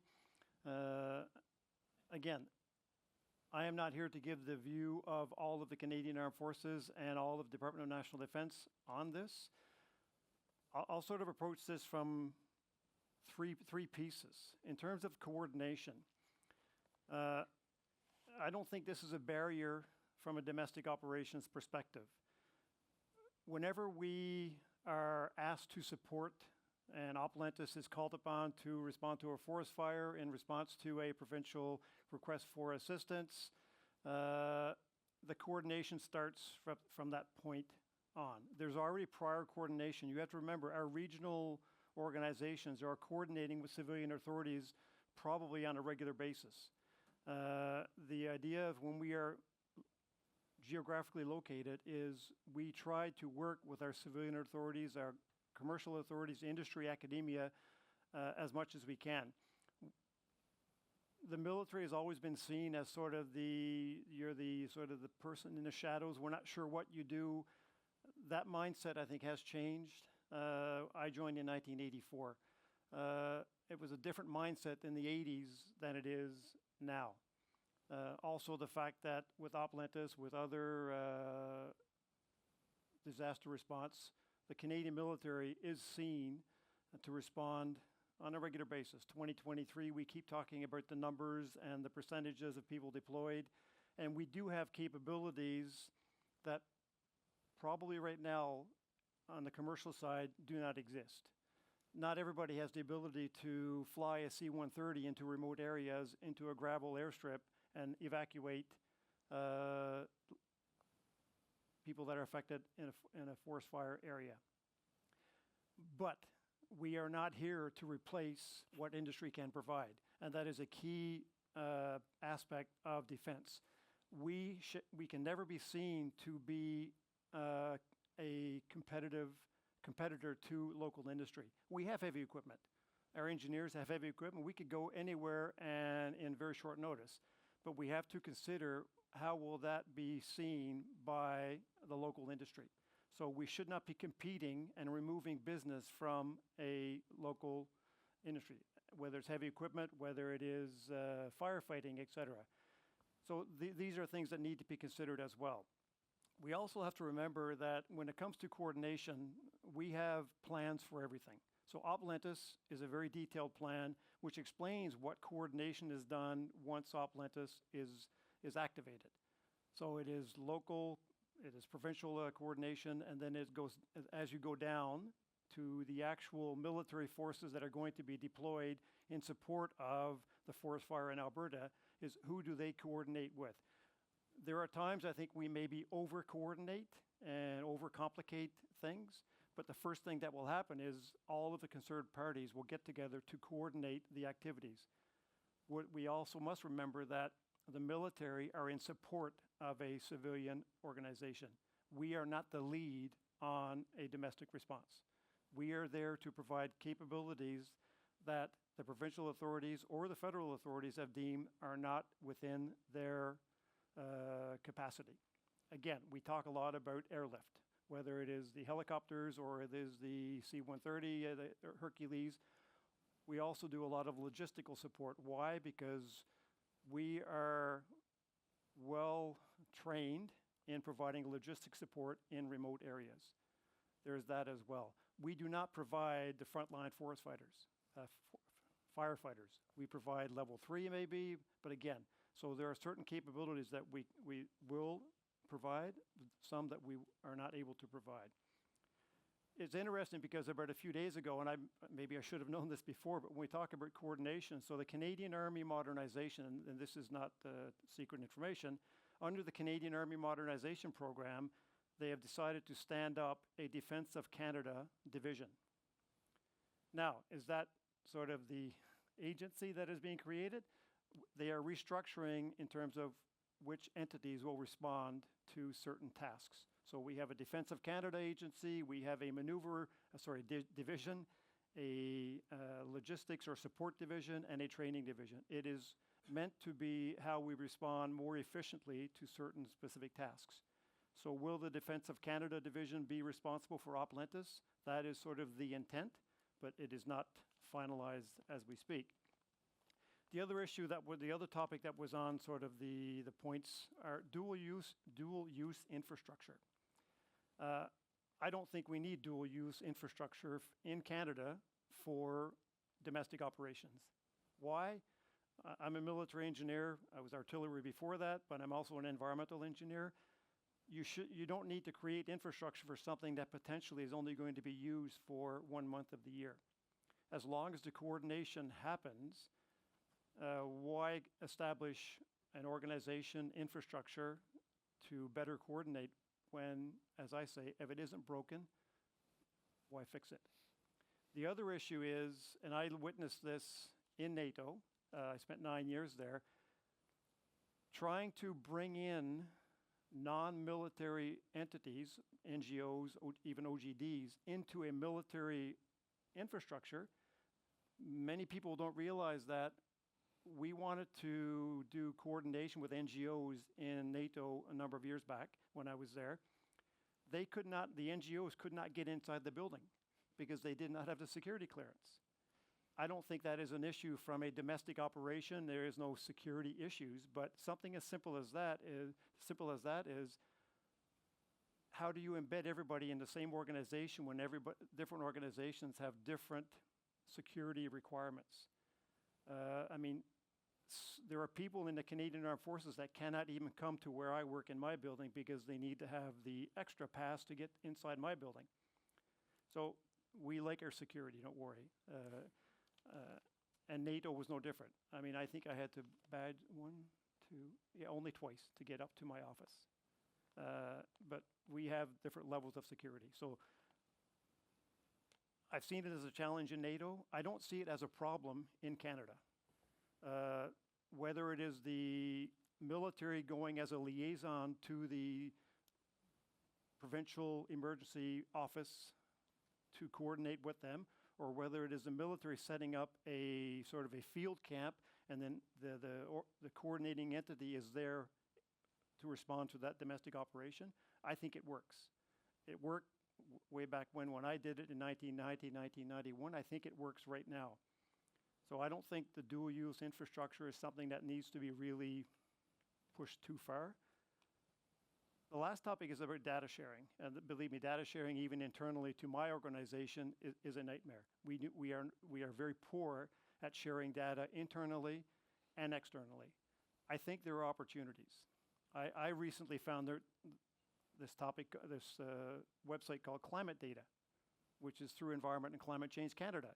Again, I am not here to give the view of all of the Canadian Armed Forces and all of the Department of National Defense on this. I'll sort of approach this from three pieces. In terms of coordination, I don't think this is a barrier from a domestic operations perspective. Whenever we are asked to support, and Oplentis is called upon to respond to a forest fire in response to a provincial request for assistance, the coordination starts from that point on. There's already prior coordination. You have to remember, our regional organizations are coordinating with civilian authorities probably on a regular basis. The idea of when we are geographically located is we try to work with our civilian authorities, our commercial authorities, industry, academia, as much as we can. The military has always been seen as sort of you're the person in the shadows. We're not sure what you do. That mindset, I think, has changed. I joined in 1984. It was a different mindset in the 80s than it is now. Also the fact that with Oplentis, with other disaster response, the Canadian military is seen to respond on a regular basis. 2023, we keep talking about the numbers and the percentages of people deployed, and we do have capabilities that probably right now on the commercial side do not exist. Not everybody has the ability to fly a C-130 into remote areas, into a gravel airstrip, and evacuate people that are affected in a forest fire area. But we are not here to replace what industry can provide, and that is a key aspect of defense. We can never be seen to be a competitor to local industry. We have heavy equipment. Our engineers have heavy equipment. We could go anywhere and in very short notice, but we have to consider how will that be seen by the local industry. So we should not be competing and removing business from a local industry, whether it's heavy equipment, whether it is firefighting, et cetera. So these are things that need to be considered as well. We also have to remember that when it comes to coordination, we have plans for everything. So Oplentis is a very detailed plan which explains what coordination is done once Oplentis is activated. So it is local, it is provincial coordination, and then it goes, as you go down to the actual military forces that are going to be deployed in support of the forest fire in Alberta, is who do they coordinate with? There are times I think we maybe over-coordinate and overcomplicate things, but the first thing that will happen is all of the concerned parties will get together to coordinate the activities. What we also must remember that the military are in support of a civilian organization. We are not the lead on a domestic response. We are there to provide capabilities that the provincial authorities or the federal authorities have deemed are not within their capacity. Again, we talk a lot about airlift, whether it is the helicopters or it is the C-130, the Hercules. We also do a lot of logistical support. Why? Because we are well trained in providing logistic support in remote areas. There's that as well. We do not provide the frontline forest fighters, firefighters. We provide level 3 maybe, but again, so there are certain capabilities that we will provide, some that we are not able to provide. It's interesting because about a few days ago, and maybe I should have known this before, but when we talk about coordination, so the Canadian Army modernization, and this is not secret information, under the Canadian Army modernization program, they have decided to stand up a Defence of Canada division. Now, is that sort of the agency that is being created? They are restructuring in terms of which entities will respond to certain tasks. So we have a Defence of Canada agency, we have a division, a logistics or support division, and a training division. It is meant to be how we respond more efficiently to certain specific tasks. So will the Defence of Canada division be responsible for Oplentis? That is sort of the intent, but it is not finalized as we speak. The other issue the other topic that was on sort of the points are dual use infrastructure. I don't think we need dual use infrastructure in Canada for domestic operations. Why? I'm a military engineer. I was artillery before that, but I'm also an environmental engineer. You don't need to create infrastructure for something that potentially is only going to be used for 1 month of the year. As long as the coordination happens, why establish an organization infrastructure to better coordinate when, as I say, if it isn't broken, why fix it? The other issue is, and I witnessed this in NATO, I spent 9 years there, trying to bring in non-military entities, NGOs, even OGDs, into a military infrastructure. Many people don't realize that we wanted to do coordination with NGOs in NATO a number of years back when I was there. The NGOs could not get inside the building because they did not have the security clearance. I don't think that is an issue from a domestic operation. There is no security issues, but something as simple as that is how do you embed everybody in the same organization when different organizations have different security requirements? There are people in the Canadian Armed Forces that cannot even come to where I work in my building because they need to have the extra pass to get inside my building. So we like our security, don't worry. And NATO was no different. I think I had to badge only twice to get up to my office. But we have different levels of security. So I've seen it as a challenge in NATO. I don't see it as a problem in Canada. Whether it is the military going as a liaison to the provincial emergency office to coordinate with them, or whether it is the military setting up a sort of a field camp and then the coordinating entity is there to respond to that domestic operation, I think it works. It worked way back when I did it in 1990, 1991. I think it works right now. So I don't think the dual-use infrastructure is something that needs to be really pushed too far. The last topic is about data sharing. And believe me, data sharing even internally to my organization is a nightmare. We are very poor at sharing data internally and externally. I think there are opportunities. I recently found this website called Climate Data, which is through Environment and Climate Change Canada.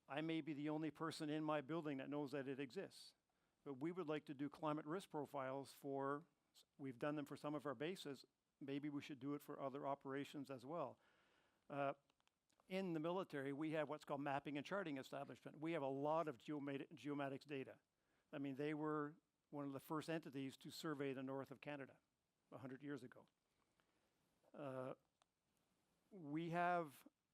I may be the only person in my building that knows that it exists. But we would like to do climate risk profiles we've done them for some of our bases. Maybe we should do it for other operations as well. In the military, we have what's called mapping and charting establishment. We have a lot of geomatics data. They were one of the first entities to survey the north of Canada 100 years ago. We have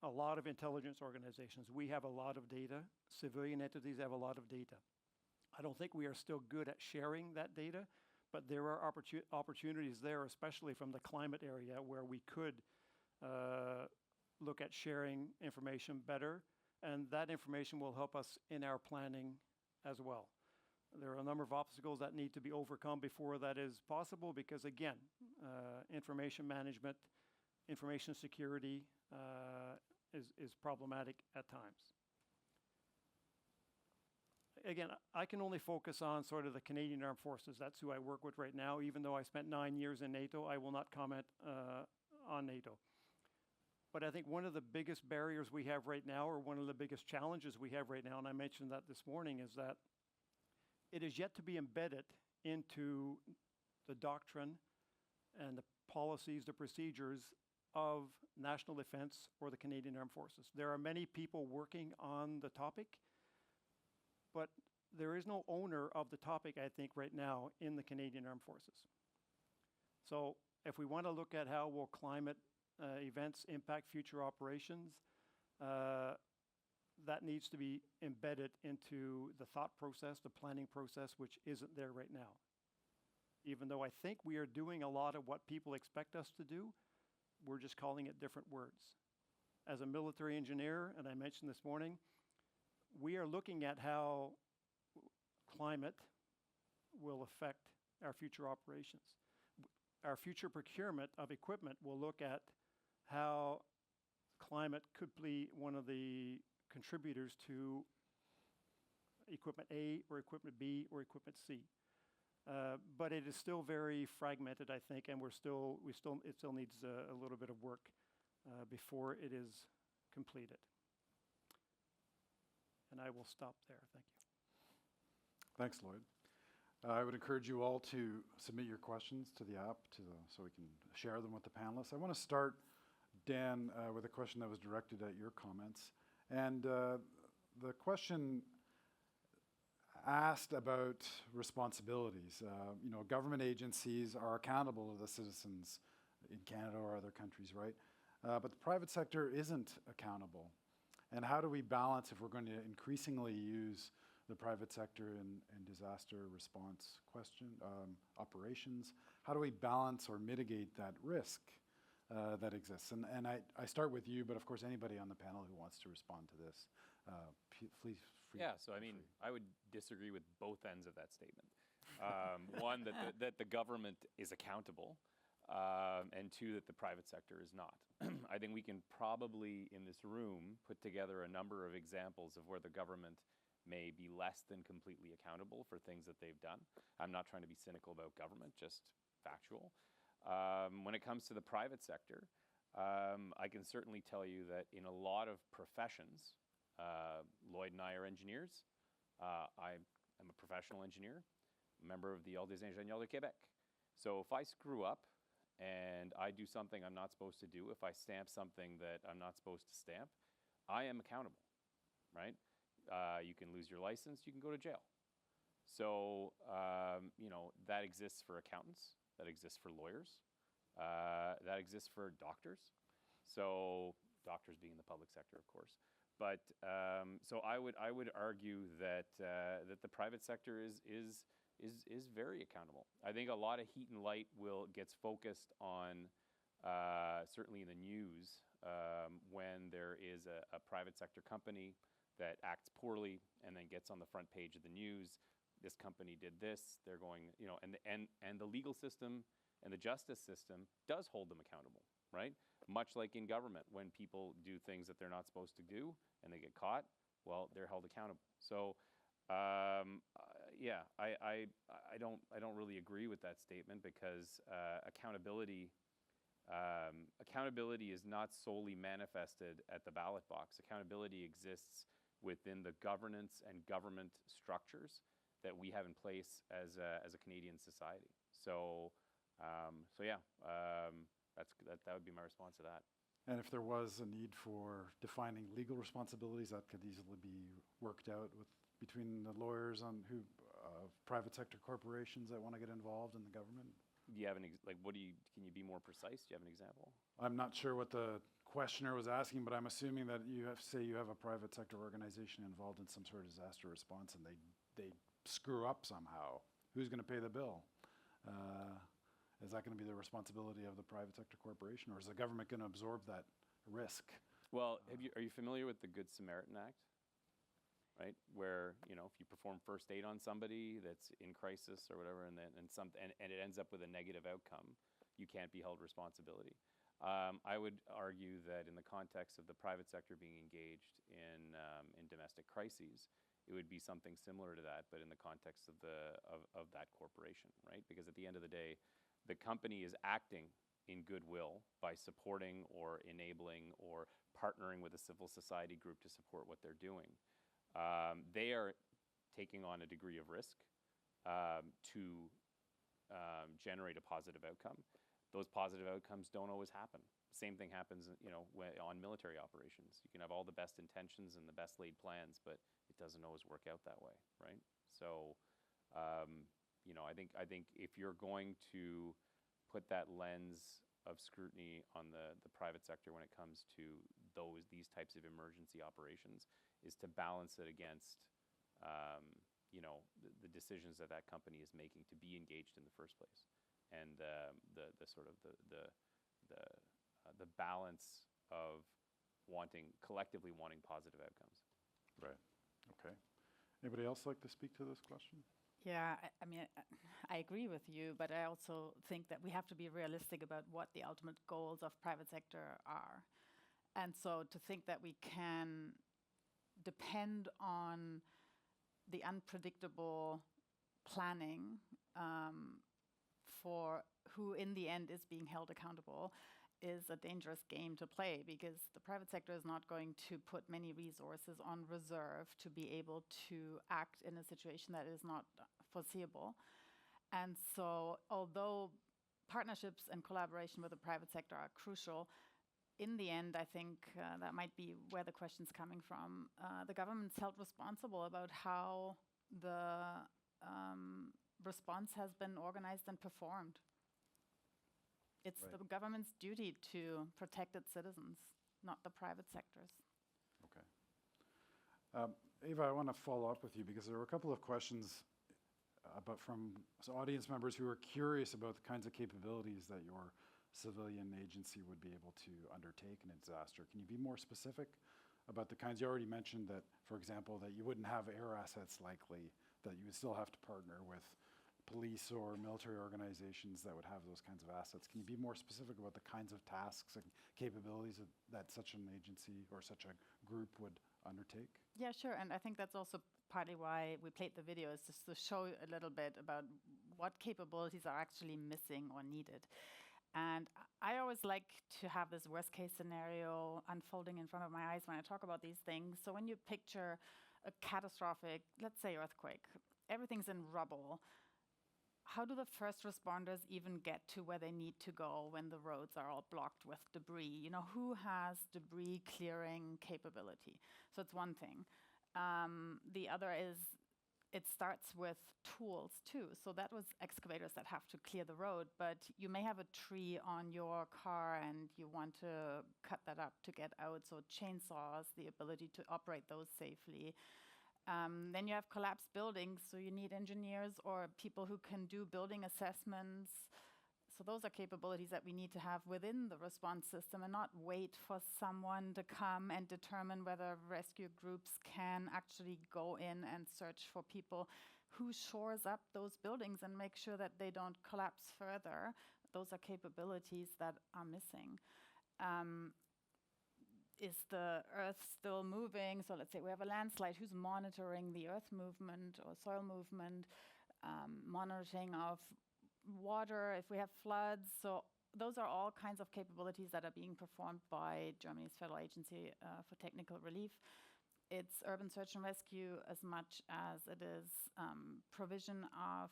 a lot of intelligence organizations. We have a lot of data. Civilian entities have a lot of data. I don't think we are still good at sharing that data, but there are opportunities there, especially from the climate area, where we could look at sharing information better, and that information will help us in our planning as well. There are a number of obstacles that need to be overcome before that is possible because, again, information management, information security is problematic at times. Again, I can only focus on sort of the Canadian Armed Forces. That's who I work with right now. Even though I spent 9 years in NATO, I will not comment on NATO. But I think one of the biggest barriers we have right now, or one of the biggest challenges we have right now, and I mentioned that this morning, is that it is yet to be embedded into the doctrine and the policies, the procedures of national defense or the Canadian Armed Forces. There are many people working on the topic, but there is no owner of the topic, I think, right now in the Canadian Armed Forces. So if we want to look at how will climate events impact future operations, that needs to be embedded into the thought process, the planning process, which isn't there right now. Even though I think we are doing a lot of what people expect us to do, we're just calling it different words. As a military engineer, and I mentioned this morning, we are looking at how climate will affect our future operations. Our future procurement of equipment will look at how climate could be one of the contributors to equipment A or equipment B or equipment C. But it is still very fragmented, I think, and it still needs a little bit of work before it is completed. And I will stop there. Thank you. Thanks, Lloyd. I would encourage you all to submit your questions to the app so we can share them with the panelists. I want to start, Dan, with a question that was directed at your comments. And the question asked about responsibilities. Government agencies are accountable to the citizens in Canada or other countries, right? But the private sector isn't accountable. And how do we balance, if we're going to increasingly use the private sector in disaster response operations, how do we balance or mitigate that risk that exists? And I start with you, but of course anybody on the panel who wants to respond to this, please. Yeah, so I mean, I would disagree with both ends of that statement. One, that the government is accountable, and two, that the private sector is not. I think we can probably, in this room, put together a number of examples of where the government may be less than completely accountable for things that they've done. I'm not trying to be cynical about government, just factual. When it comes to the private sector, I can certainly tell you that in a lot of professions, Lloyd and I are engineers. I am a professional engineer, a member of the Ordre des ingénieurs de Québec. So if I screw up and I do something I'm not supposed to do, if I stamp something that I'm not supposed to stamp, I am accountable, right? You can lose your license, you can go to jail. So, that exists for accountants, that exists for lawyers, that exists for doctors. So, doctors being the public sector, of course. But so I would argue that the private sector is very accountable. I think a lot of heat and light gets focused on certainly in the news when there is a private sector company that acts poorly and then gets on the front page of the news. This company did this. They're going, and the legal system and the justice system does hold them accountable, right? Much like in government, when people do things that they're not supposed to do and they get caught, well, they're held accountable. So, I don't really agree with that statement because accountability is not solely manifested at the ballot box. Accountability exists within the governance and government structures that we have in place as a Canadian society. So, that would be my response to that. And if there was a need for defining legal responsibilities, that could easily be worked out between the lawyers on private sector corporations that want to get involved in the government. Do you have can you be more precise? Do you have an example? I'm not sure what the questioner was asking, but I'm assuming that you have a private sector organization involved in some sort of disaster response and they screw up somehow. Who's going to pay the bill? Is that going to be the responsibility of the private sector corporation, or is the government going to absorb that risk? Well, are you familiar with the Good Samaritan Act? Right, where if you perform first aid on somebody that's in crisis or whatever, and it ends up with a negative outcome, you can't be held responsibility. I would argue that in the context of the private sector being engaged in domestic crises, it would be something similar to that, but in the context of that corporation, right? Because at the end of the day, the company is acting in goodwill by supporting or enabling or partnering with a civil society group to support what they're doing. They are taking on a degree of risk to generate a positive outcome. Those positive outcomes don't always happen. Same thing happens, on military operations. You can have all the best intentions and the best laid plans, but it doesn't always work out that way, right? So, I think if you're going to put that lens of scrutiny on the private sector when it comes to these types of emergency operations, is to balance it against the decisions that company is making to be engaged in the first place, and the sort of the balance of collectively wanting positive outcomes. Right. Okay. Anybody else like to speak to this question? Yeah, I mean, I agree with you, but I also think that we have to be realistic about what the ultimate goals of private sector are. And so to think that we can depend on the unpredictable planning for who in the end is being held accountable is a dangerous game to play, because the private sector is not going to put many resources on reserve to be able to act in a situation that is not foreseeable. And so although partnerships and collaboration with the private sector are crucial, in the end, I think that might be where the question's coming from. The government's held responsible about how the response has been organized and performed. It's Right. the government's duty to protect its citizens, not the private sector's. Okay. Ava, I want to follow up with you because there were a couple of questions from audience members who are curious about the kinds of capabilities that your civilian agency would be able to undertake in a disaster. Can you be more specific about the kinds? You already mentioned that, for example, that you wouldn't have air assets likely, that you would still have to partner with police or military organizations that would have those kinds of assets. Can you be more specific about the kinds of tasks and capabilities that such an agency or such a group would undertake? Yeah, sure. And I think that's also partly why we played the video, is just to show a little bit about what capabilities are actually missing or needed. And I always like to have this worst case scenario unfolding in front of my eyes when I talk about these things. So when you picture a catastrophic, let's say earthquake, everything's in rubble. How do the first responders even get to where they need to go when the roads are all blocked with debris? Who has debris clearing capability? So it's one thing. The other is, it starts with tools too. So that was excavators that have to clear the road, but you may have a tree on your car and you want to cut that up to get out. So chainsaws, the ability to operate those safely. Then you have collapsed buildings, so you need engineers or people who can do building assessments. So those are capabilities that we need to have within the response system and not wait for someone to come and determine whether rescue groups can actually go in and search for people. Who shores up those buildings and make sure that they don't collapse further? Those are capabilities that are missing. Is the earth still moving? So let's say we have a landslide. Who's monitoring the earth movement or soil movement? Monitoring of water if we have floods. So those are all kinds of capabilities that are being performed by Germany's Federal Agency for Technical Relief. It's urban search and rescue as much as it is provision of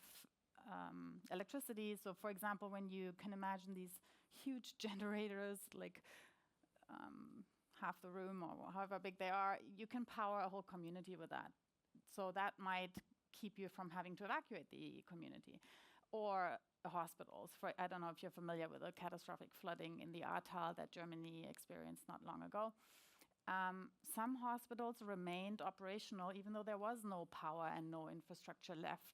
electricity. So for example, when you can imagine these huge generators, like half the room or however big they are, you can power a whole community with that. So that might keep you from having to evacuate the community. or hospitals. I don't know if you're familiar with the catastrophic flooding in the Ahrtal that Germany experienced not long ago. Some hospitals remained operational even though there was no power and no infrastructure left.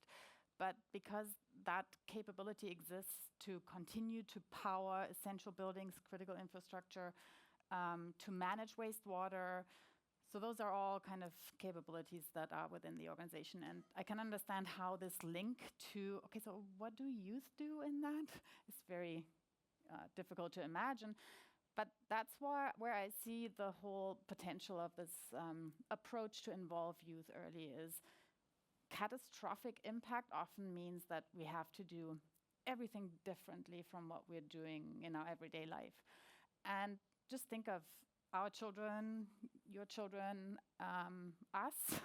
But because that capability exists to continue to power essential buildings, critical infrastructure, to manage wastewater, so those are all kind of capabilities that are within the organization. And I can understand how this link to, okay, so what do youth do in that? It's very difficult to imagine. But that's where I see the whole potential of this approach to involve youth early is catastrophic impact often means that we have to do everything differently from what we're doing in our everyday life. And just think of our children, your children, us,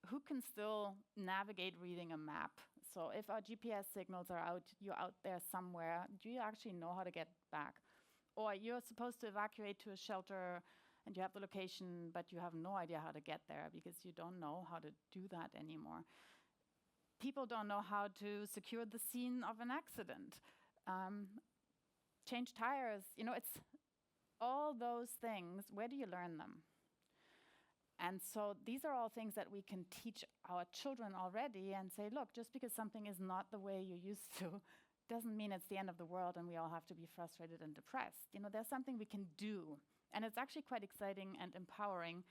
who can still navigate reading a map. So if our GPS signals are out, you're out there somewhere, do you actually know how to get back? Or you're supposed to evacuate to a shelter and you have the location, but you have no idea how to get there because you don't know how to do that anymore. People don't know how to secure the scene of an accident, change tires. It's all those things. Where do you learn them? And so these are all things that we can teach our children already and say, look, just because something is not the way you used to, doesn't mean it's the end of the world and we all have to be frustrated and depressed. There's something we can do. And it's actually quite exciting and empowering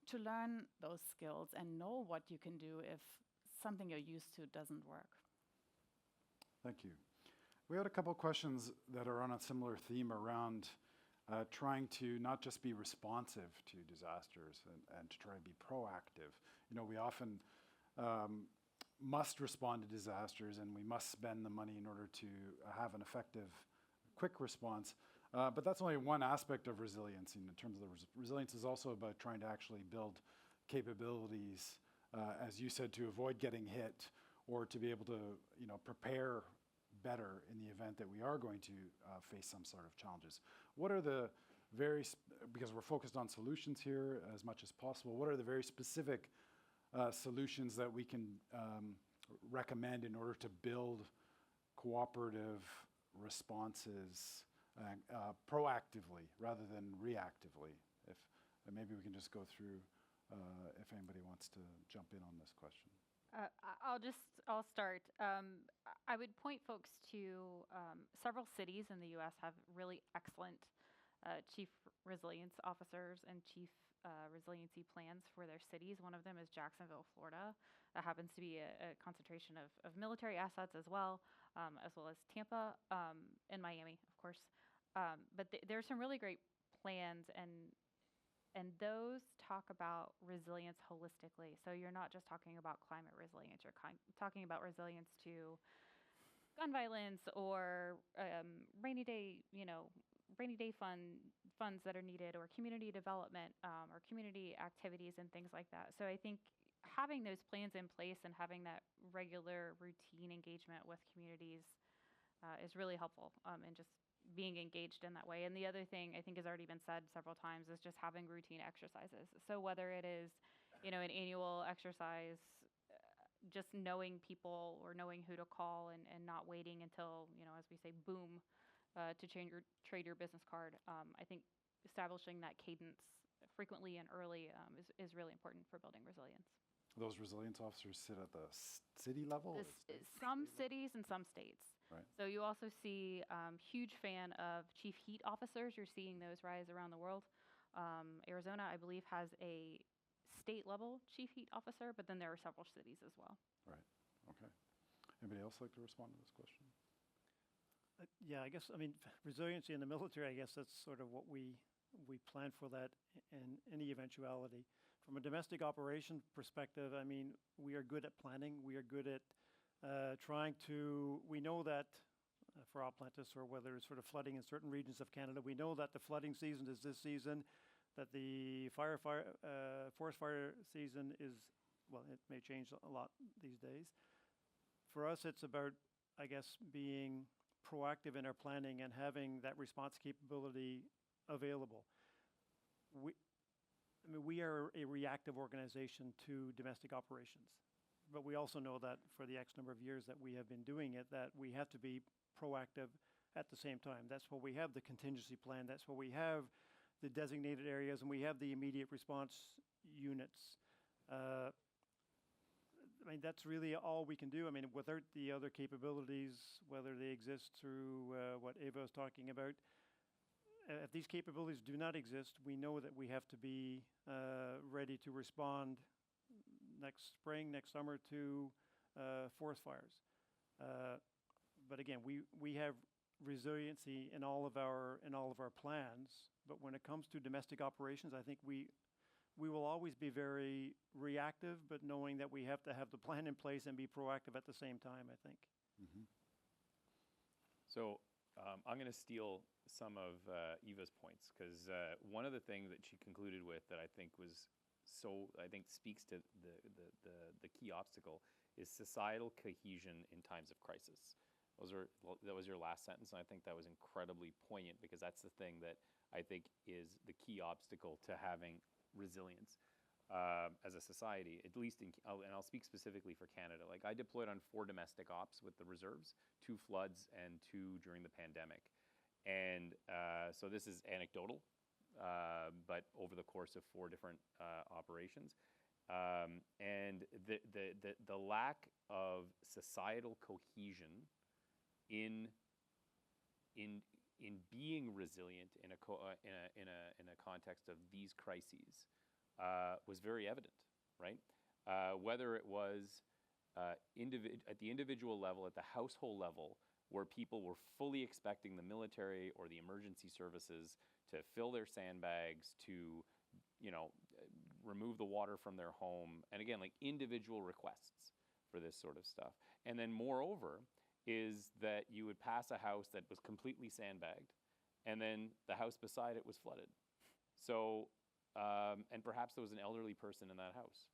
to learn those skills and know what you can do if something you're used to doesn't work. Thank you. We had a couple of questions that are on a similar theme around trying to not just be responsive to disasters and to try to be proactive. We often must respond to disasters and we must spend the money in order to have an effective, quick response. But that's only one aspect of resilience. In terms of resilience is also about trying to actually build capabilities, as you said, to avoid getting hit or to be able to prepare better in the event that we are going to face some sort of challenges. What are the because we're focused on solutions here as much as possible, what are the very specific solutions that we can recommend in order to build cooperative responses proactively rather than reactively? And maybe we can just go through if anybody wants to jump in on this question. I'll start. I would point folks to several cities in the U.S. have really excellent chief resilience officers and chief resiliency plans for their cities. One of them is Jacksonville, Florida. That happens to be a concentration of military assets as well as Tampa and Miami, of course. But there's some really great plans, and those talk about resilience holistically. So you're not just talking about climate resilience, you're talking about resilience to gun violence or rainy day funds that are needed, or community development or community activities and things like that. So I think having those plans in place and having that regular routine engagement with communities is really helpful in just being engaged in that way. And the other thing I think has already been said several times is just having routine exercises. So whether it is, an annual exercise, just knowing people or knowing who to call and not waiting until, as we say, boom, to trade your business card. I think establishing that cadence frequently and early is really important for building resilience. Those resilience officers sit at the city level? Some cities and some states. Right. So you also see huge fan of chief heat officers. You're seeing those rise around the world. Arizona, I believe, has a state level chief heat officer, but then there are several cities as well. Right. Okay. Anybody else like to respond to this question? Yeah, I guess, resiliency in the military, I guess that's sort of what we plan for that in any eventuality. From a domestic operation perspective, we are good at planning. We are good at we know that for Atlantis, or whether it's sort of flooding in certain regions of Canada, we know that the flooding season is this season, that the forest fire season is, well, it may change a lot these days. For us, it's about, I guess, being proactive in our planning and having that response capability available. We are a reactive organization to domestic operations. but we also know that for the X number of years that we have been doing it, that we have to be proactive at the same time. That's why we have the contingency plan. That's why we have the designated areas, and we have the immediate response units. I mean, that's really all we can do. I mean, without the other capabilities, whether they exist through what Eva was talking about, if these capabilities do not exist, we know that we have to be ready to respond next spring, next summer to forest fires. But again, we have resiliency in all of our plans. But when it comes to domestic operations, I think we will always be very reactive, but knowing that we have to have the plan in place and be proactive at the same time, I think. Mm-hmm. So I'm going to steal some of Eva's points, because one of the things that she concluded with that I think speaks to the key obstacle is societal cohesion in times of crisis. That was your last sentence, and I think that was incredibly poignant, because that's the thing that I think is the key obstacle to having resilience as a society, at least and I'll speak specifically for Canada. Like, I deployed on 4 domestic ops with the reserves, 2 floods and 2 during the pandemic. And so this is anecdotal, but over the course of 4 different operations. And the lack of societal cohesion in being resilient in a context of these crises was very evident, right? Whether it was at the individual level, at the household level, where people were fully expecting the military or the emergency services to fill their sandbags, to, remove the water from their home, and again, like individual requests for this sort of stuff. And then moreover is that you would pass a house that was completely sandbagged, and then the house beside it was flooded. So, and perhaps there was an elderly person in that house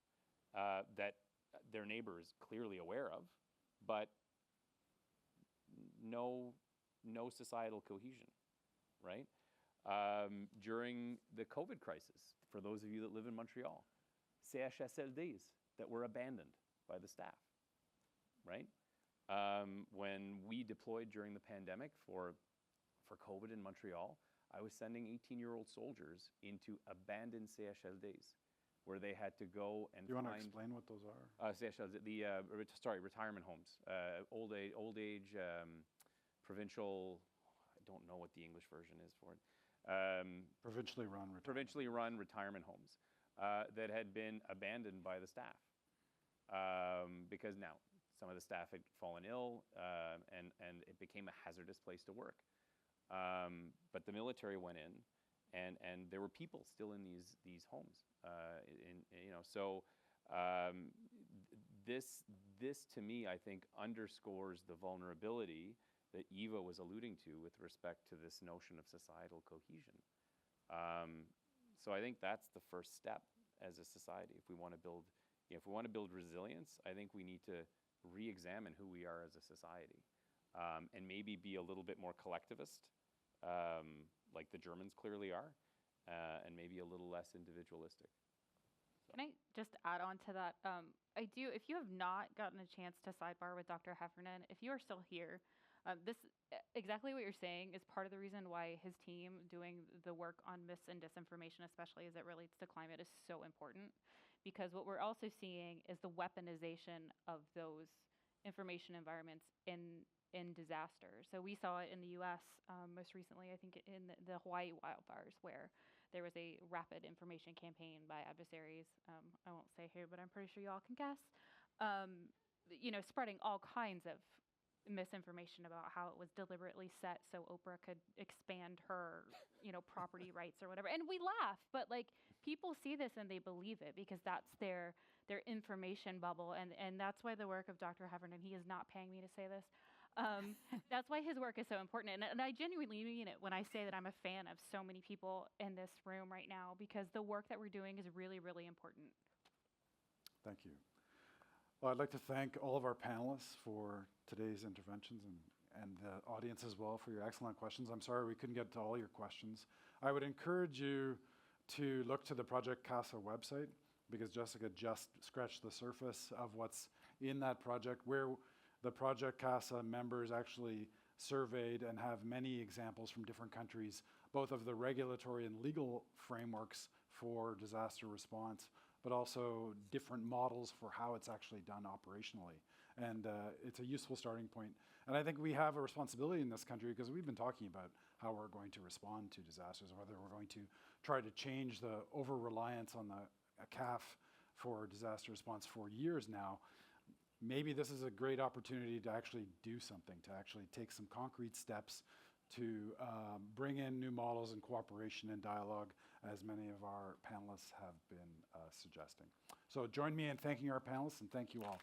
that their neighbor is clearly aware of, but no societal cohesion, right? During the COVID crisis, for those of you that live in Montreal, CHSLDs that were abandoned by the staff, right? When we deployed during the pandemic for COVID in Montreal, I was sending 18-year-old soldiers into abandoned CHLDs where they had to go and Do you want to explain what those are? CHLD, retirement homes, old age provincial. I don't know what the English version is for it. Provincially run retirement homes that had been abandoned by the staff because now some of the staff had fallen ill and it became a hazardous place to work. But the military went in, and there were people still in these homes. This to me, I think, underscores the vulnerability that Eva was alluding to with respect to this notion of societal cohesion. So I think that's the first step as a society. If we want to build resilience, I think we need to re-examine who we are as a society, and maybe be a little bit more collectivist, like the Germans clearly are, and maybe a little less individualistic. Can I just add on to that? If you have not gotten a chance to sidebar with Dr. Heffernan, if you are still here, exactly what you're saying is part of the reason why his team doing the work on mis and disinformation, especially as it relates to climate, is so important. Because what we're also seeing is the weaponization of those information environments in disasters. So we saw it in the U.S. Most recently, I think in the Hawaii wildfires, where there was a rapid information campaign by adversaries. I won't say who, but I'm pretty sure you all can guess. Spreading all kinds of misinformation about how it was deliberately set so Oprah could expand her, property rights or whatever. And we laugh, but like people see this and they believe it because that's their information bubble. And that's why the work of Dr. Heffernan, he is not paying me to say this. That's why his work is so important. And I genuinely mean it when I say that I'm a fan of so many people in this room right now, because the work that we're doing is really, really important. Thank you. Well, I'd like to thank all of our panelists for today's interventions and the audience as well for your excellent questions. I'm sorry we couldn't get to all your questions. I would encourage you to look to the Project CASA website, because Jessica just scratched the surface of what's in that project where the Project CASA members actually surveyed and have many examples from different countries, both of the regulatory and legal frameworks for disaster response, but also different models for how it's actually done operationally. And it's a useful starting point. And I think we have a responsibility in this country because we've been talking about how we're going to respond to disasters, whether we're going to try to change the over-reliance on the CAF for disaster response for years now. Maybe this is a great opportunity to actually do something, to actually take some concrete steps to bring in new models and cooperation and dialogue, as many of our panelists have been suggesting. So join me in thanking our panelists, and thank you all.